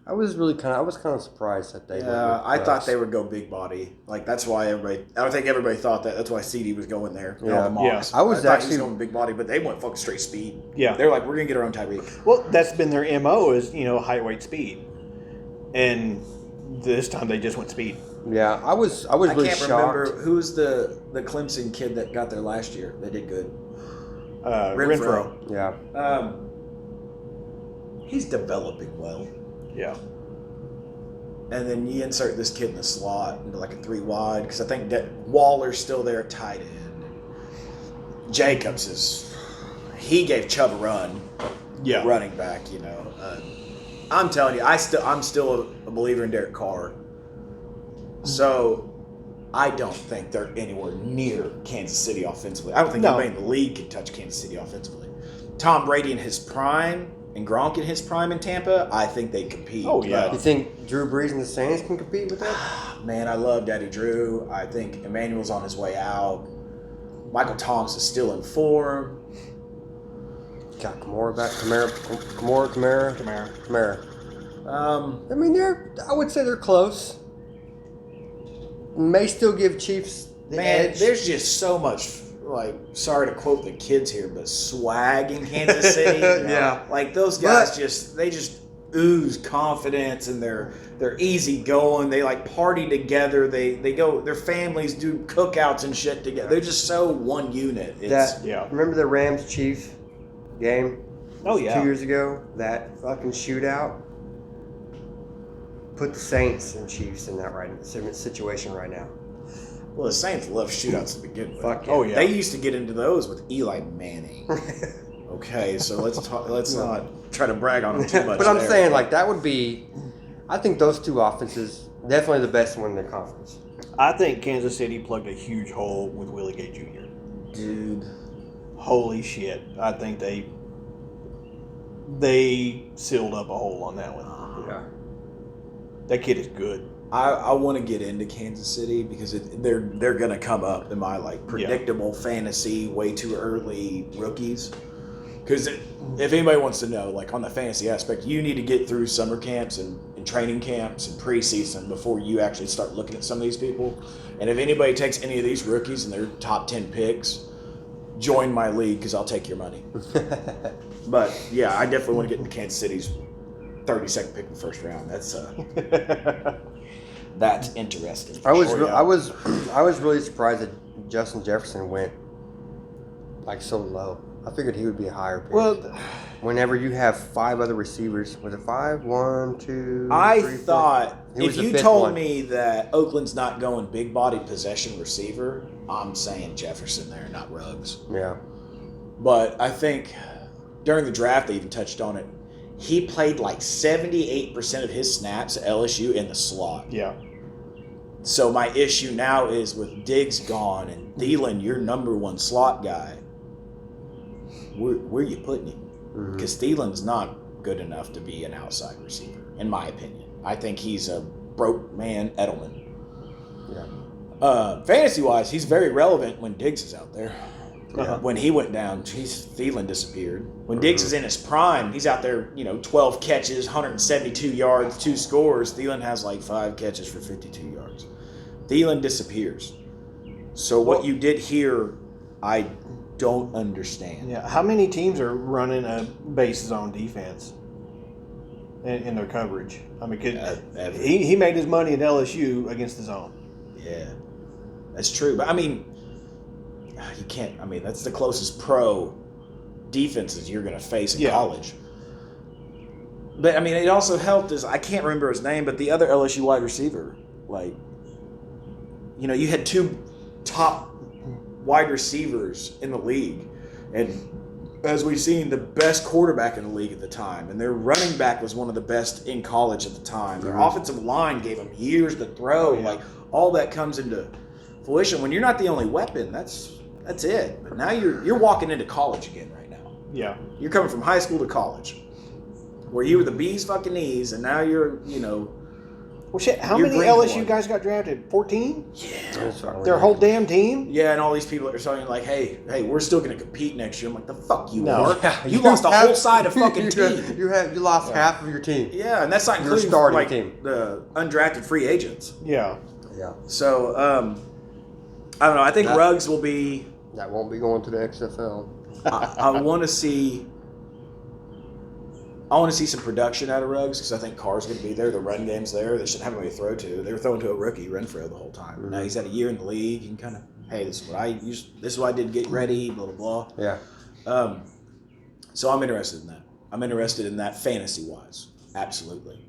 I was kind of surprised that they. Yeah, I thought they would go big body. Like, that's why I don't think everybody thought that. That's why CD was going there. Yeah. All the mocks. I thought actually he was going big body, but they went fucking straight speed. Yeah. They're like, we're gonna get our own Tyreek. Well, that's been their MO is height, weight, speed, and this time they just went speed. Yeah, I was I really can't shocked. remember who's the Clemson kid that got there last year. They did good. Renfro. Yeah. He's developing well. Yeah. And then you insert this kid in the slot into like a 3 wide, because I think that Waller's still there at tight end. Jacobs he gave Chubb a run. Yeah. Running back, I'm telling you, I'm still a believer in Derek Carr. So I don't think they're anywhere near Kansas City offensively. I don't think anybody in the league can touch Kansas City offensively. Tom Brady in his prime and Gronk in his prime in Tampa, I think they compete. Oh, yeah. You think Drew Brees and the Saints can compete with that? Man, I love Daddy Drew. I think Emmanuel's on his way out. Michael Thomas is still in form. Got Kamara back. Kamara. I mean, I would say they're close. May still give Chiefs the edge. There's just so much, sorry to quote the kids here, but swag in Kansas City. Yeah. Like, those guys they just ooze confidence, and they're easy going. They party together. They go, their families do cookouts and shit together. They're just so one unit. Remember the Rams-Chiefs game? Oh, yeah. 2 years ago? That fucking shootout? Put the Saints and Chiefs in that situation right now. Well, the Saints love shootouts to begin with. Fuck yeah. Oh, yeah. They used to get into those with Eli Manning. Okay, so let's not try to brag on them too much. But I'm saying, that would be... I think those two offenses, definitely the best one in their conference. I think Kansas City plugged a huge hole with Willie Gay Jr. Dude. Holy shit. I think they sealed up a hole on that one. Yeah. That kid is good. I want to get into Kansas City because they're going to come up in my predictable fantasy way too early rookies. Because if anybody wants to know, on the fantasy aspect, you need to get through summer camps and training camps and preseason before you actually start looking at some of these people. And if anybody takes any of these rookies and their top 10 picks, join my league because I'll take your money. But yeah, I definitely want to get into Kansas City's 32nd pick in the first round. That's interesting. I was really surprised that Justin Jefferson went so low. I figured he would be a higher pick. Well, Whenever you have 5 other receivers, was it 5? 1, 2, I 3, 4? thought He was if the you 5th told one. me that Oakland's not going big body possession receiver, I'm saying Jefferson there, not Ruggs. Yeah. But I think during the draft, they even touched on it. He played like 78% of his snaps at LSU in the slot. yeah. So my issue now is with Diggs gone and Thielen, your number 1 slot guy. Where you putting him? Because Thielen's not good enough to be an outside receiver, in my opinion. I think he's a broke man Edelman. Yeah. Fantasy-wise, he's very relevant when Diggs is out there. Uh-huh. When he went down, Thielen disappeared. When Diggs is in his prime, he's out there, 12 catches, 172 yards, 2 scores. Thielen has like 5 catches for 52 yards. Thielen disappears. So what you did here, I don't understand. Yeah. How many teams are running a base zone defense in their coverage? I mean, he made his money at LSU against the zone. Yeah, that's true. But I mean, you can't. I mean, that's the closest pro defenses you're going to face in college. But I mean, it also helped is I can't remember his name, but the other LSU wide receiver, you had 2 top wide receivers in the league, and as we've seen, the best quarterback in the league at the time, and their running back was one of the best in college at the time. Their offensive line gave them years to throw. Like all that comes into fruition when you're not the only weapon. That's it. But now you're walking into college again right now. Yeah. You're coming from high school to college, where you were the bee's fucking knees, and now you're Well, shit. How You're many bringing LSU one. guys got drafted? 14? That's Their whole damn team? Yeah, and all these people are saying like, hey, we're still going to compete next year. I'm like, the fuck you No. are. Yeah, You lost a whole side of fucking team. You lost half of your team. Yeah, and that's not Your including starting like team. the undrafted free agents. Yeah. Yeah. So I don't know. I think Ruggs will be. That won't be going to the XFL. I want to see. I want to see some production out of Ruggs because I think Carr's going to be there. The run game's there. They shouldn't have anybody to throw to. They were throwing to a rookie, Renfro, the whole time. Mm-hmm. Now he's had a year in the league. You can kind of, hey, this is what I used. This is what I did to get ready. Blah blah blah. Yeah. So I'm interested in that. I'm interested in that fantasy-wise. Absolutely.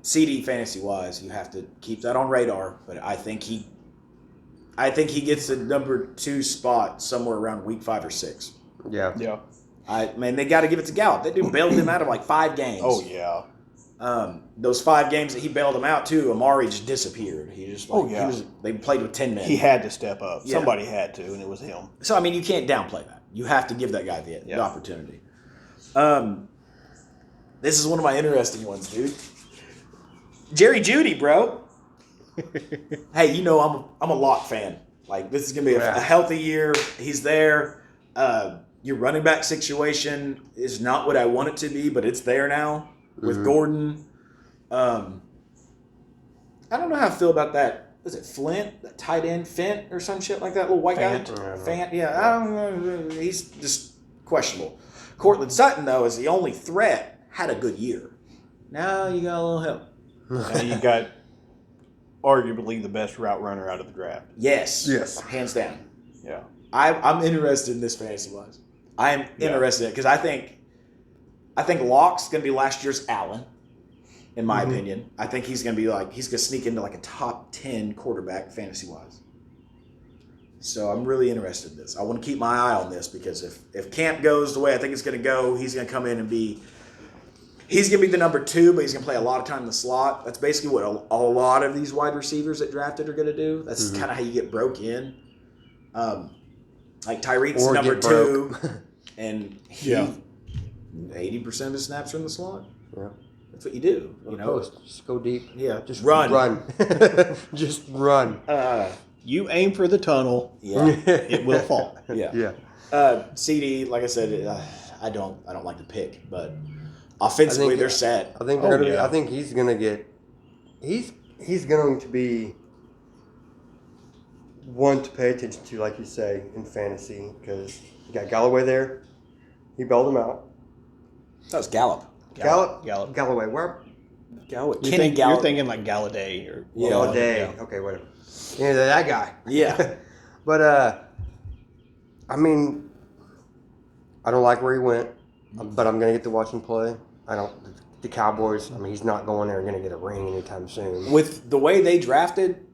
CD fantasy-wise, you have to keep that on radar. But I think he gets the number 2 spot somewhere around week 5 or 6. Yeah. Yeah. They got to give it to Gallup. They bailed him out of like 5 games. Oh, yeah. Those 5 games that he bailed him out too, Amari just disappeared. He just they played with 10 men. He had to step up. Yeah. Somebody had to, and it was him. So I mean, you can't downplay that. You have to give that guy the opportunity. This is one of my interesting ones, dude. Jerry Jeudy, bro. Hey, I'm a Locke fan. Like this is gonna be a healthy year. He's there. Your running back situation is not what I want it to be, but it's there now with Gordon. I don't know how I feel about that. Was it Flint? That tight end, Fent or some shit like that? Little white guy? Fant, yeah. I don't know. He's just questionable. Cortland Sutton, though, is the only threat. Had a good year. Now you got a little help. And you got arguably the best route runner out of the draft. Yes. Yes. Hands down. Yeah. I'm interested in this fantasy-wise. I am interested in it because I think Locke's going to be last year's Allen, in my opinion. I think he's going to sneak into like a top 10 quarterback fantasy-wise. So I'm really interested in this. I want to keep my eye on this because if camp goes the way I think it's going to go, he's going to come in and he's going to be the number 2, but he's going to play a lot of time in the slot. That's basically what a lot of these wide receivers that drafted are going to do. That's kind of how you get broke in. Like Tyreek's number 2, and 80% of his snaps are in the slot. Yeah. That's what you do. Just go deep. Yeah, just run. Just run. You aim for the tunnel. Yeah, It will fall. yeah. CD, like I said, I don't like the pick, but offensively they're set. I think they're gonna be, I think he's gonna get. He's going to be one to pay attention to, like you say, in fantasy, because you got Galloway there. He bailed him out. That was Gallup. Galloway. Where? Gallup. You're thinking like Galladay or Galladay. Yeah. Okay, whatever. Yeah, that guy. Yeah. But I mean, I don't like where he went, but I'm gonna get to watch him play. I don't. The Cowboys. I mean, he's not going there and gonna get a ring anytime soon. With the way they drafted,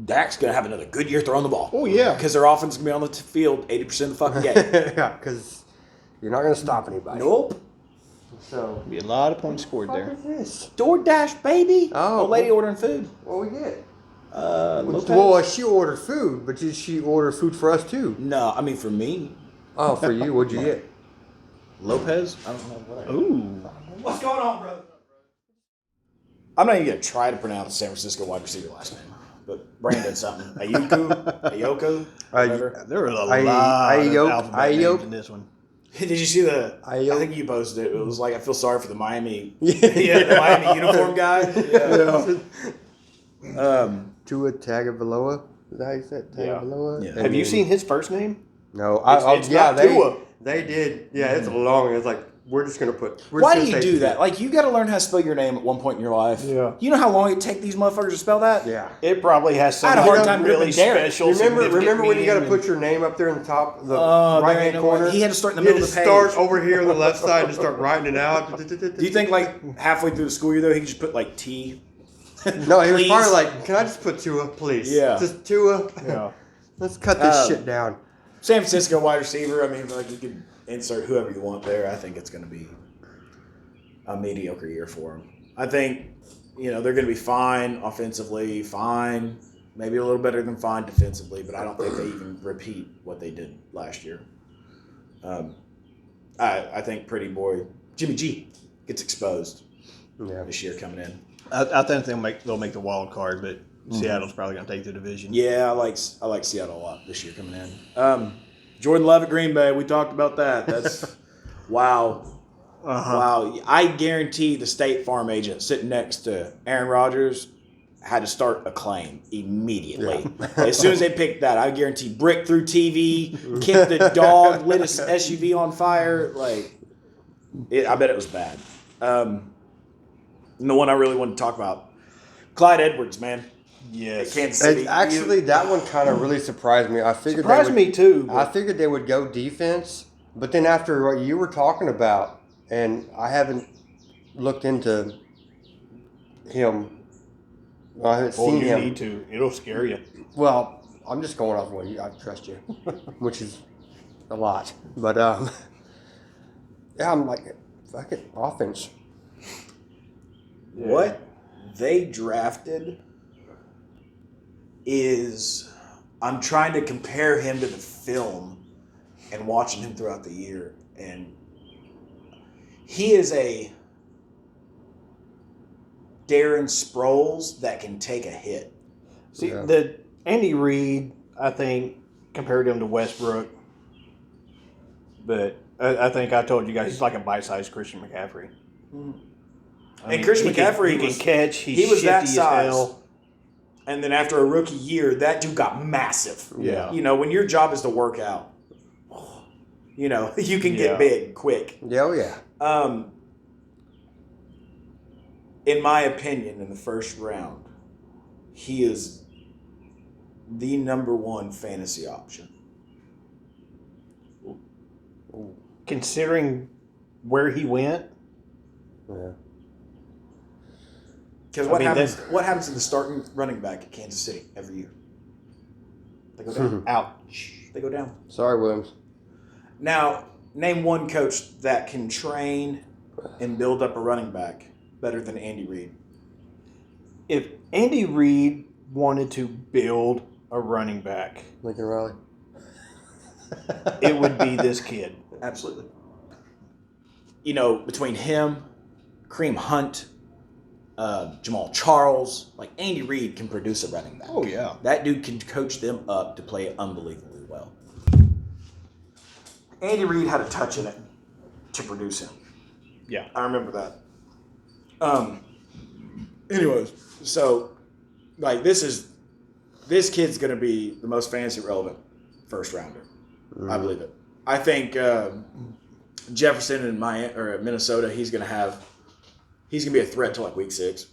Dak's gonna have another good year throwing the ball. Oh yeah, because their offense is gonna be on the field 80% of the fucking game. Yeah, because you're not gonna stop anybody. Nope. So be a lot of points scored what there. is this? DoorDash, baby. Oh, Old lady ordering food. What we get? Lopez? Well, she ordered food, but did she order food for us too? No, I mean for me, Oh, for you? What'd you get? Lopez. I don't know what. Ooh, What's going on, brother? I'm not even gonna try to pronounce San Francisco wide receiver last name, but Brandon something. Ayoko, whatever. there was a lot of alphabet names Ayok. in this one. Did you see the? Ayok. I think you posted it. It was like I feel sorry for the Miami. Yeah. The Miami uniform guy. Yeah. Tua Tagovailoa. Is that how you said Tagovailoa? Yeah. And Have you then- seen his first name? No, It's not Tua. They did. Yeah, it's long. It's like we're just gonna put. Why do you do that? Like you got to learn how to spell your name at one point in your life. Yeah. You know how long it take these motherfuckers to spell that? Yeah. It probably has some I had a hard time really ripping Derek. special. Remember when you got to meaning put your name up there in the top, the There right ain't hand no corner? way. He had to start in the You had middle of to the start page. over here on the left side and start writing it out. Do you think like halfway through the school year though he could just put like T? No, he was Please? probably like, "Can I just put Tua, please? Yeah. Just Tua. Yeah. Let's cut this shit down." San Francisco wide receiver. I mean, like you could insert whoever you want there. I think it's going to be a mediocre year for them. I think they're going to be fine offensively, fine, maybe a little better than fine defensively, but I don't think they even repeat what they did last year. I think Pretty Boy Jimmy G gets exposed this year coming in. I think they'll make the wild card, but Seattle's probably going to take the division. Yeah, I like Seattle a lot this year coming in. Jordan Love at Green Bay. We talked about that. That's wow. Wow. I guarantee the State Farm agent sitting next to Aaron Rodgers had to start a claim immediately. Yeah. As soon as they picked that, I guarantee brick through TV, kicked the dog, lit his SUV on fire. I bet it was bad. And the one I really want to talk about, Clyde Edwards, man. Yes. Kansas City. Actually, that one kind of really surprised me. I figured me too. I figured they would go defense, but then after what you were talking about, and I haven't looked into him. I haven't seen him. You need to. It'll scare you. Well, I'm just going off what I trust you, which is a lot. But yeah, I'm like, fucking offense. Yeah. What they drafted is, I'm trying to compare him to the film and watching him throughout the year, and he is a Darren Sproles that can take a hit. See, the Andy Reid, I think, compared him to Westbrook, but I think I told you guys he's like a bite-sized Christian McCaffrey. And Christian McCaffrey can catch. He was that size. As hell. And then after a rookie year, that dude got massive. Yeah. When your job is to work out, you can get big quick. Yeah, oh yeah. In my opinion, in the first round, he is the number one fantasy option. Considering where he went. Yeah. Because what happens to the starting running back at Kansas City every year? They go down. Ouch. They go down. Sorry, Williams. Now, name one coach that can train and build up a running back better than Andy Reid. If Andy Reid wanted to build a running back, Lincoln Riley. it would be this kid. Absolutely. Between him, Kareem Hunt, Jamal Charles, like Andy Reid can produce a running back. Oh, yeah. That dude can coach them up to play unbelievably well. Andy Reid had a touch in it to produce him. Yeah. I remember that. Anyways, so this kid's gonna be the most fantasy relevant first rounder. I believe it. I think Jefferson in Minnesota, he's gonna be a threat till like week 6,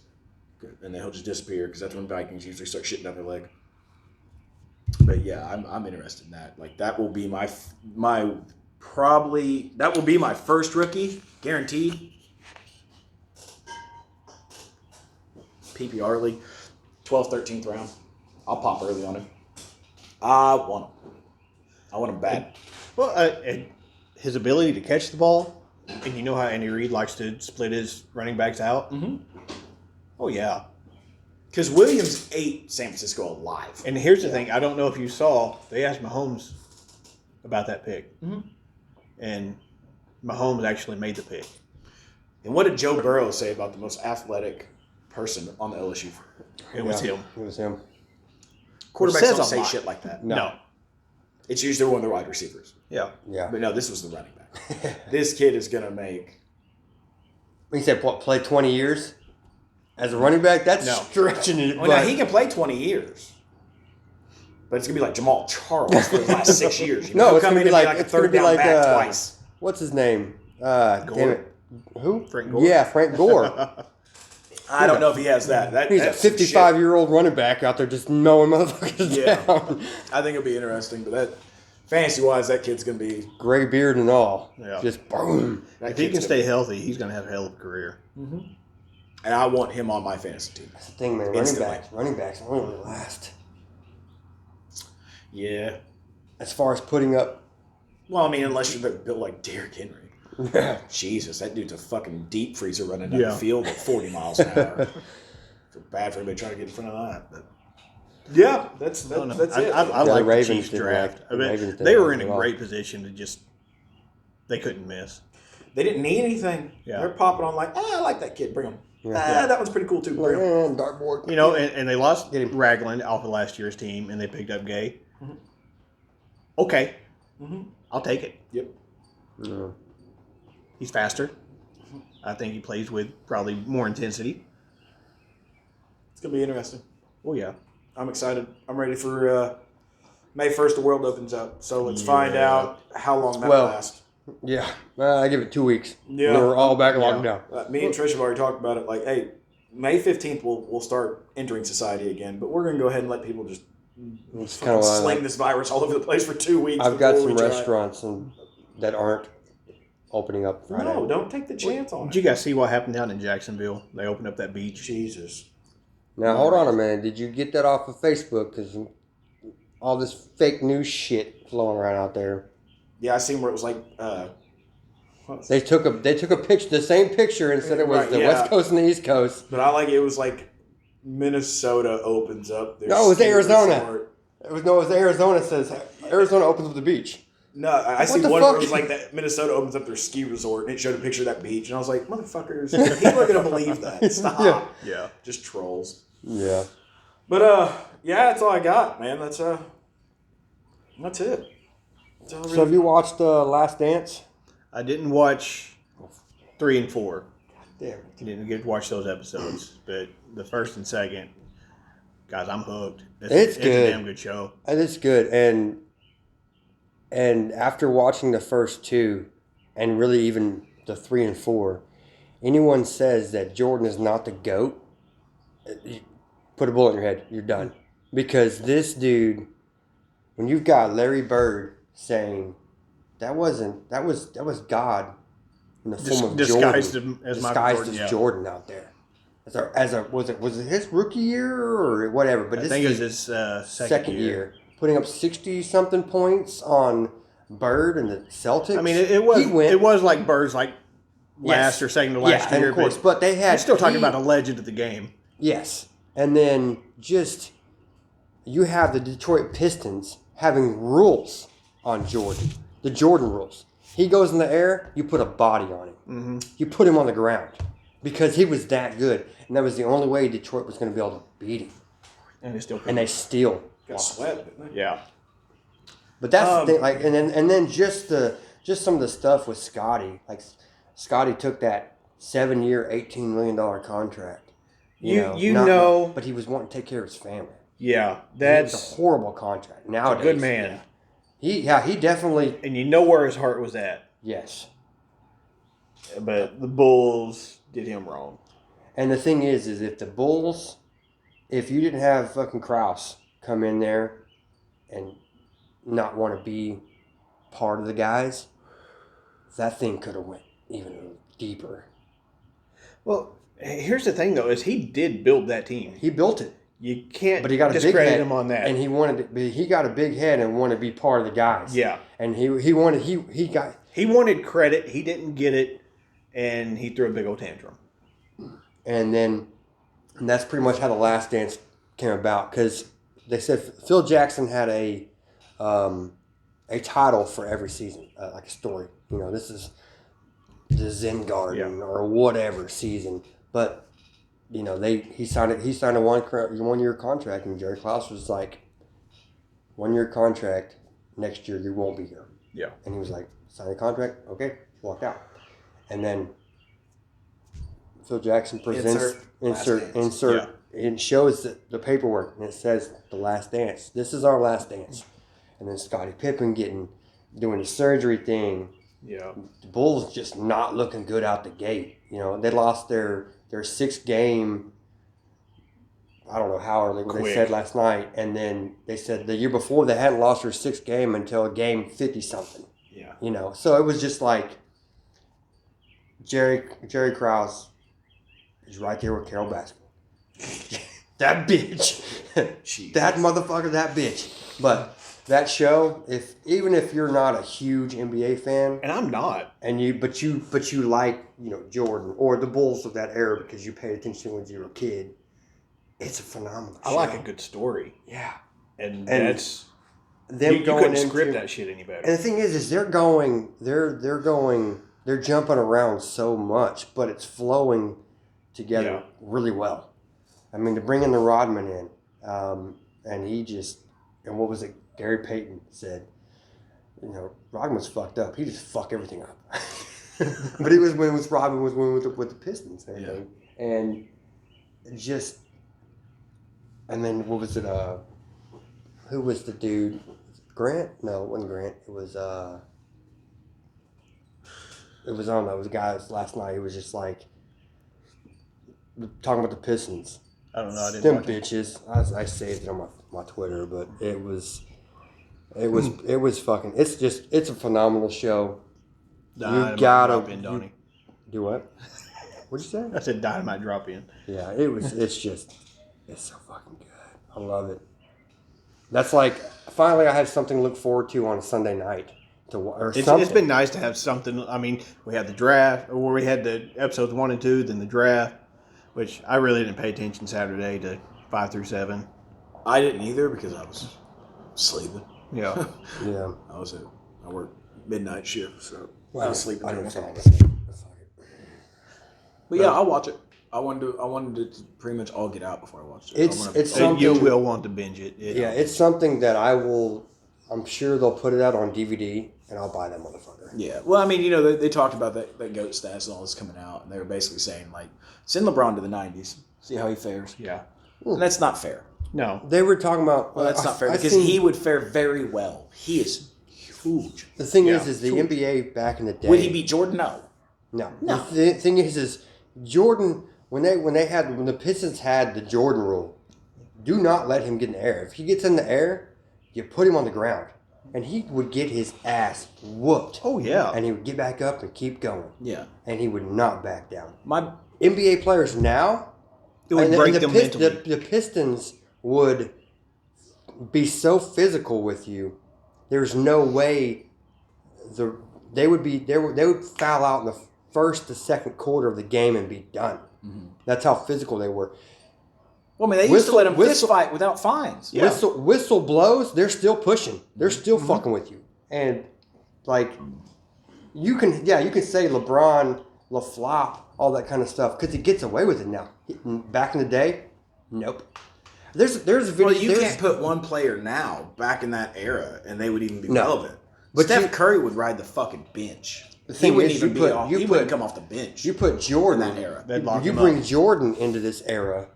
and then he'll just disappear because that's when Vikings usually start shitting down their leg. But yeah, I'm interested in that. Like that will be my probably that will be my first rookie, guaranteed. PPR league, 12th, 13th round. I'll pop early on him. I want him. I want him bad. Well, his ability to catch the ball, and you know how Andy Reid likes to split his running backs out. Mm-hmm. Oh yeah. Because Williams ate San Francisco alive. And here's the thing: I don't know if you saw, they asked Mahomes about that pick, and Mahomes actually made the pick. And what did Joe Burrow say about the most athletic person on the LSU? It was him. It was him. Quarterbacks Says don't a say lot. shit like that. No. It's usually one of the wide receivers. Yeah. Yeah. But no, this was the running back. This kid is going to make... He said, what, play 20 years as a running back? That's No. stretching it. Well, now, he can play 20 years. But it's going to be like Jamal Charles for the last 6 years. You know? No, He'll it's come going to in be and like, a it's going to third be down like, back twice. what's his name? Damn it. Who? Frank Gore? Yeah, Frank Gore. I don't know if he has that. He's a that's some 55-year-old running back out there just mowing motherfuckers Yeah. down. I think it'll be interesting. But that fantasy-wise, that kid's going to be... Gray beard and all. Yeah. Just boom. that If he kid's can gonna stay healthy, he's going to have a hell of a career. be- And I want him on my fantasy team. That's the thing, man. Instantly. Running backs only really last. Yeah. As far as putting up. Well, I mean, unless you're built like Derrick Henry. Yeah. Jesus, that dude's a fucking deep freezer running down Yeah. the field at 40 miles an hour. Feel bad for anybody trying to get in front of that. But yeah, that's I, it. I the like the Ravens Chiefs didn't draft. like- I mean, Ravens didn't they were like in it a at all. great position to just, they couldn't miss. They didn't need anything. Yeah. They're popping on like, I like that kid. Bring him. Yeah. That one's pretty cool too. Like, Bring him. dartboard. You know, and they lost Get him. Ragland off of last year's team, and they picked up Gay. Okay. I'll take it. Yep. Yeah. He's faster. I think he plays with probably more intensity. It's gonna be interesting. Oh, yeah. I'm excited. I'm ready for May 1st. The world opens up. So let's find out how long that lasts. Yeah. I give it 2 weeks. Yeah. Then we're all back in lockdown. Me and Trish have already talked about it. Like, hey, May 15th we'll start entering society again, but we're gonna go ahead and let people just It's fucking kind of sling this virus all over the place for 2 weeks. I've got before some we try it. restaurants that aren't opening up Friday. No, don't take the chance on Did it. you guys see what happened down in Jacksonville? They opened up that beach. Jesus. Now, hold on a minute. Did you get that off of Facebook? Because all this fake news shit flowing around out there. Yeah, I seen where it was like. They took a picture, the same picture, and said it was Right, the yeah. West Coast and the East Coast. But I like it was like Minnesota opens up. Their No, it was ski Arizona. resort. It was Arizona says Arizona opens up the beach. No, I see the one where fuck? it was like that Minnesota opens up their ski resort and it showed a picture of that beach. And I was like, motherfuckers, people are going to believe that. Stop. Yeah. Yeah. Just trolls. Yeah. But, yeah, that's all I got, man. That's it. That's all So have you watched Last Dance? I didn't watch 3 and 4. Damn. Didn't get to watch those episodes, but the first and second, guys, I'm hooked. It's a good. damn good show. It's good, and after watching the first two, and really even the 3 and 4, anyone says that Jordan is not the GOAT, you put a bullet in your head. You're done, because this dude, when you've got Larry Bird saying that was God in the form of Disguised Jordan, as Michael disguised Jordan, as yeah. Jordan out there. Was it his rookie year or whatever? But I this think it is was his second year, putting up 60-something points on Bird and the Celtics. I mean, it was He went, it was like Bird's like last Yes. or second to last yeah, year, and of course, but but they had you're still talking he- about a legend of the game. Yes, and then just you have the Detroit Pistons having rules on Jordan, the Jordan rules. He goes in the air, you put a body on him. Mm-hmm. You put him on the ground because he was that good, and that was the only way Detroit was going to be able to beat him. And they still And they still got lost. swept, didn't they? yeah. But that's the thing, like, and then just some of the stuff with Scotty, like Scotty took that 7-year, $18 million contract. But he was wanting to take care of his family. Yeah, It's that's a horrible contract nowadays. a good man. He definitely And you know where his heart was at. yes. But the Bulls did him wrong. And the thing is if the Bulls, if you didn't have fucking Krause come in there and not want to be part of the guys, that thing could have went even deeper. Well, here's the thing, though, is he did build that team. He built it. You can't But he got a big discredit head, him on that. and he got a big head and wanted to be part of the guys. Yeah. And he wanted credit, he didn't get it, and he threw a big old tantrum. And that's pretty much how The Last Dance came about, because they said Phil Jackson had a title for every season, like a story. You know, this is the Zen Garden or whatever season, but you know he signed a 1 year contract, and Jerry Krause was like, 1 year contract, next year you won't be here. Yeah. And he was like, sign the contract, okay, walked out. And then Phil Jackson presents insert Yeah. and shows the paperwork, and it says The Last Dance. This is our last dance. And then Scottie Pippen doing the surgery thing. Yeah. The Bulls just not looking good out the gate. You know, they lost their 6th game. I don't know how early they said last night, and then they said the year before they hadn't lost their 6th game until game 50 something. Yeah. You know, so it was just like Jerry Krause is right there with Carol Baskin. That bitch. That motherfucker, that bitch. But that show, even if you're not a huge NBA fan, And I'm not. and but you like, you know, Jordan or the Bulls of that era because you paid attention when you were a kid, it's a phenomenal show. I like a good story. Yeah. And that's you couldn't script that shit any better. And the thing is they're jumping around so much, but it's flowing together really well. I mean, to bring in the Rodman in, and what was it? Gary Payton said, you know, Rodman was fucked up. He just fucked everything up. But he was when Rodman was with the Pistons and everything. And just, and then what was it? Who was the dude? Grant? No, it wasn't Grant. It was I don't know. It was a guy last night. He was just like talking about the Pistons. I don't know. I didn't Them watch it. bitches. I saved it on my Twitter, but it was fucking. It's a phenomenal show. Dynamite gotta- drop in, Donnie. Do what? What'd you say? I said dynamite drop in. Yeah, it's so fucking good. I love it. That's like finally I have something to look forward to on a Sunday night It's been nice to have something. I mean, we had the draft, or we had the episodes 1 and 2, then the draft, which I really didn't pay attention Saturday to 5 through 7. I didn't either because I was sleeping. Yeah. Yeah. I worked midnight shift, so I was sleeping. I didn't during say the time. anything. But yeah, I'll watch it. I wanted it to pretty much all get out before I watched it. It's something You will want to binge it. Yeah, it's something that I'm sure they'll put it out on DVD, and I'll buy that motherfucker. Yeah. Well, I mean, you know, they talked about that GOAT stats and all this coming out, and they were basically saying, like, send LeBron to the 90s, see how he fares. Yeah. And that's not fair. No. They were talking about... Well, that's not fair because he would fare very well. He is huge. The thing is the NBA back in the day... Would he beat Jordan? No. No. No. The thing is Jordan, when the Pistons had the Jordan rule, do not let him get in the air. If he gets in the air, you put him on the ground. And he would get his ass whooped. Oh, yeah. And he would get back up and keep going. Yeah. And he would not back down. My NBA players now... It would break them mentally. The Pistons would be so physical with you. There's no way they would foul out in the first to second quarter of the game and be done. Mm-hmm. That's how physical they were. Well, I mean, they used to let them fist fight without fines. Yeah. Whistle blows, they're still pushing. They're still fucking with you. And like you can say LeBron, LaFlop, all that kind of stuff because he gets away with it now. Back in the day, nope. There's a video. Well, you can't put one player now back in that era and they would even be relevant. But Steph Curry would ride the fucking bench. He wouldn't even be off. He wouldn't come off the bench. You put Jordan in that era. You bring Jordan into this era,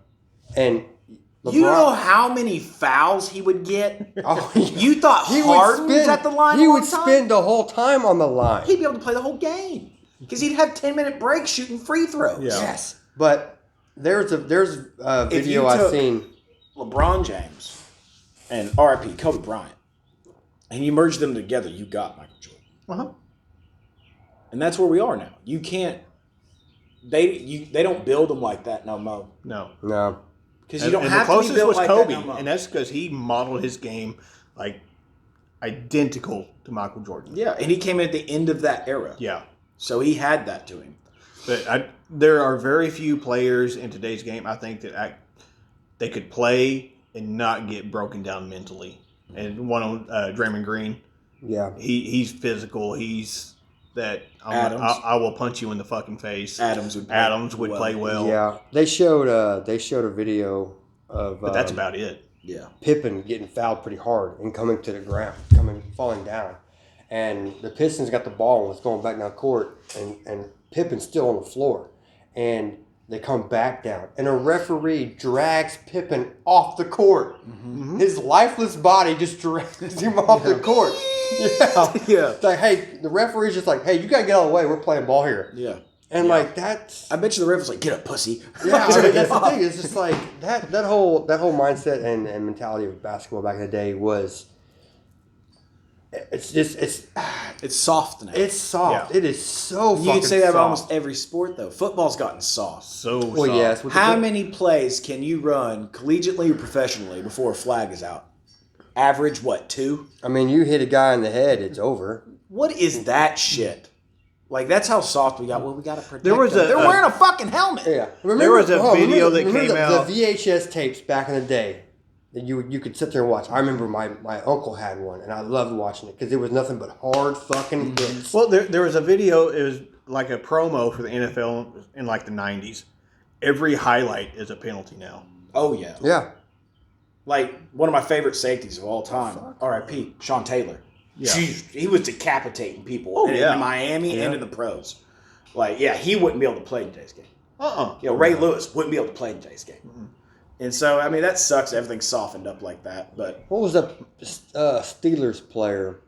and LeBron, you know how many fouls he would get? Oh, yeah. You thought Harden was at the line? He would spend the whole time on the line. He'd be able to play the whole game because he'd have 10-minute breaks shooting free throws. Yeah. Yes, but there's a video I've seen. LeBron James and RIP Kobe Bryant, and you merge them together, you got Michael Jordan. Uh-huh. And that's where we are now. You can't. They don't build them like that no more. No. Because you don't and have the to be closest built was like Kobe, that no more. and that's because he modeled his game like identical to Michael Jordan. Yeah, and he came in at the end of that era. Yeah. So he had that to him. But there are very few players in today's game, I think, that they could play and not get broken down mentally. And one on Draymond Green, he's physical. He's that. I will punch you in the fucking face. Adams would play well. Yeah, they showed a video of. But that's about it. Yeah. Pippen getting fouled pretty hard and coming to the ground, falling down, and the Pistons got the ball and was going back down court, and Pippen's still on the floor, and they come back down, and a referee drags Pippen off the court. Mm-hmm. His lifeless body just drags him off the court. Yeah. It's like, hey, the referee's just like, hey, you gotta get out of the way. We're playing ball here. Yeah. And like that's, I bet you the ref was like, "Get up, pussy." Yeah, I mean, that's the thing. It's just like that whole mindset and mentality of basketball back in the day was. It's soft now. It's soft. Yeah. It is so. You can say that about almost every sport, though. Football's gotten soft. Soft. Yes. How many plays can you run collegiately or professionally before a flag is out? Average, 2? I mean, you hit a guy in the head, it's over. What is that shit? Like, that's how soft we got. Well, we got to protect them. They're wearing a fucking helmet. Yeah. There was a video that came out. The VHS tapes back in the day that you could sit there and watch. I remember my uncle had one, and I loved watching it because it was nothing but hard fucking hits. Well, there was a video. It was like a promo for the NFL in like the 90s. Every highlight is a penalty now. Oh, yeah. Yeah. Like, one of my favorite safeties of all time, R.I.P., Sean Taylor. Yeah. He was decapitating people in Miami and in the pros. Like, yeah, he wouldn't be able to play in today's game. Ray Lewis wouldn't be able to play in today's game. Mm-hmm. And so, I mean, that sucks. Everything's softened up like that. But what was that Steelers player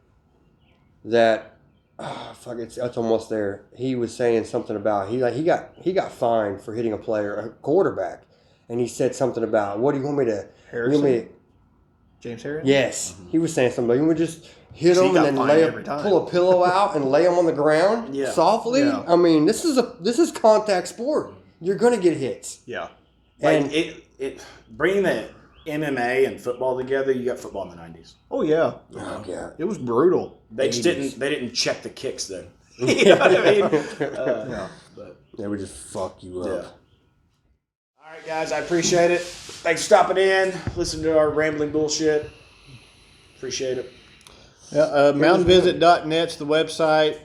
that? It's almost there. He was saying something about he got fined for hitting a quarterback, and he said something about, what do you want me to? Harrison? James Harrison? Yes, he was saying something. You would just hit him and then pull a pillow out and lay him on the ground softly. Yeah. I mean, this is contact sport. You're gonna get hits. Yeah, and it bringing the MMA and football together. You got football in the 90s. Oh yeah, it was brutal. They just didn't check the kicks then. You know what I mean? But they would just fuck you up. Yeah. All right, guys, I appreciate it. Thanks for stopping in, listening to our rambling bullshit. Appreciate it. Yeah, mountainvisit.net's the website.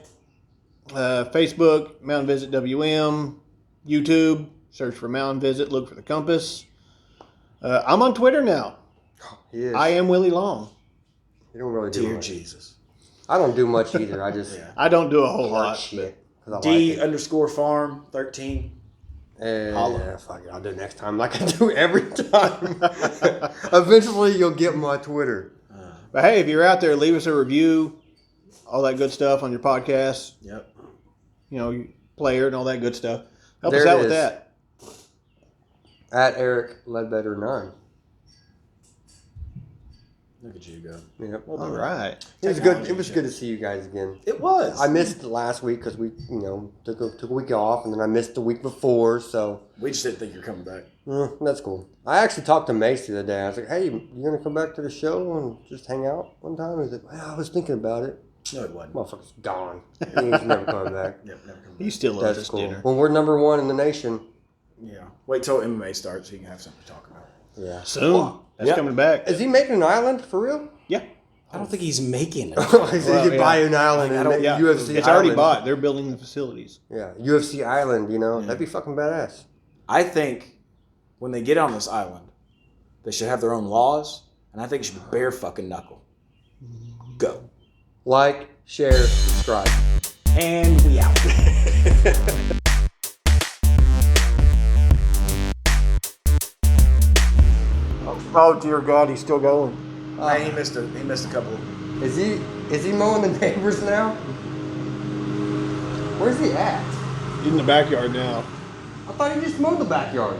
Facebook, Mountain Visit WM. YouTube, search for Mountain Visit, look for the compass. I'm on Twitter now. He is. I am Willie Long. You don't really do Dear much. Jesus. I don't do much either. I just I don't do a whole lot. Shit. D_farm 13. Yeah, fuck it. I'll do it next time like I do every time. Eventually, you'll get my Twitter. But hey, if you're out there, leave us a review, all that good stuff on your podcast. Yep. You know, player and all that good stuff. Help us out with that. At Eric Ledbetter 9. Look at you go. Yep. All right. It was good. It was good to see you guys again. It was. I missed the last week because we, took a week off, and then I missed the week before. So we just didn't think you're coming back. That's cool. I actually talked to Mace the other day. I was like, "Hey, you gonna come back to the show and just hang out one time?" He was like, "Well, I was thinking about it." No, it wasn't. Motherfucker's gone. He's never coming back. Yep, never coming back. He still loves That's his cool. dinner. Well, we're number 1 in the nation. Yeah. Wait till MMA starts so you can have something to talk about. Yeah. Soon. That's coming back. Is he making an island for real? Yeah. I don't think he's making it. He could buy an island and UFC It's island. already bought. They're building the facilities. Yeah, UFC island, that'd be fucking badass. I think when they get on this island, they should have their own laws, and I think it should be bare fucking knuckle. Go. Like, share, subscribe. And we out. Oh dear God, he's still going. He missed a couple. Is he mowing the neighbors now? Where's he at? He's in the backyard now. I thought he just mowed the backyard.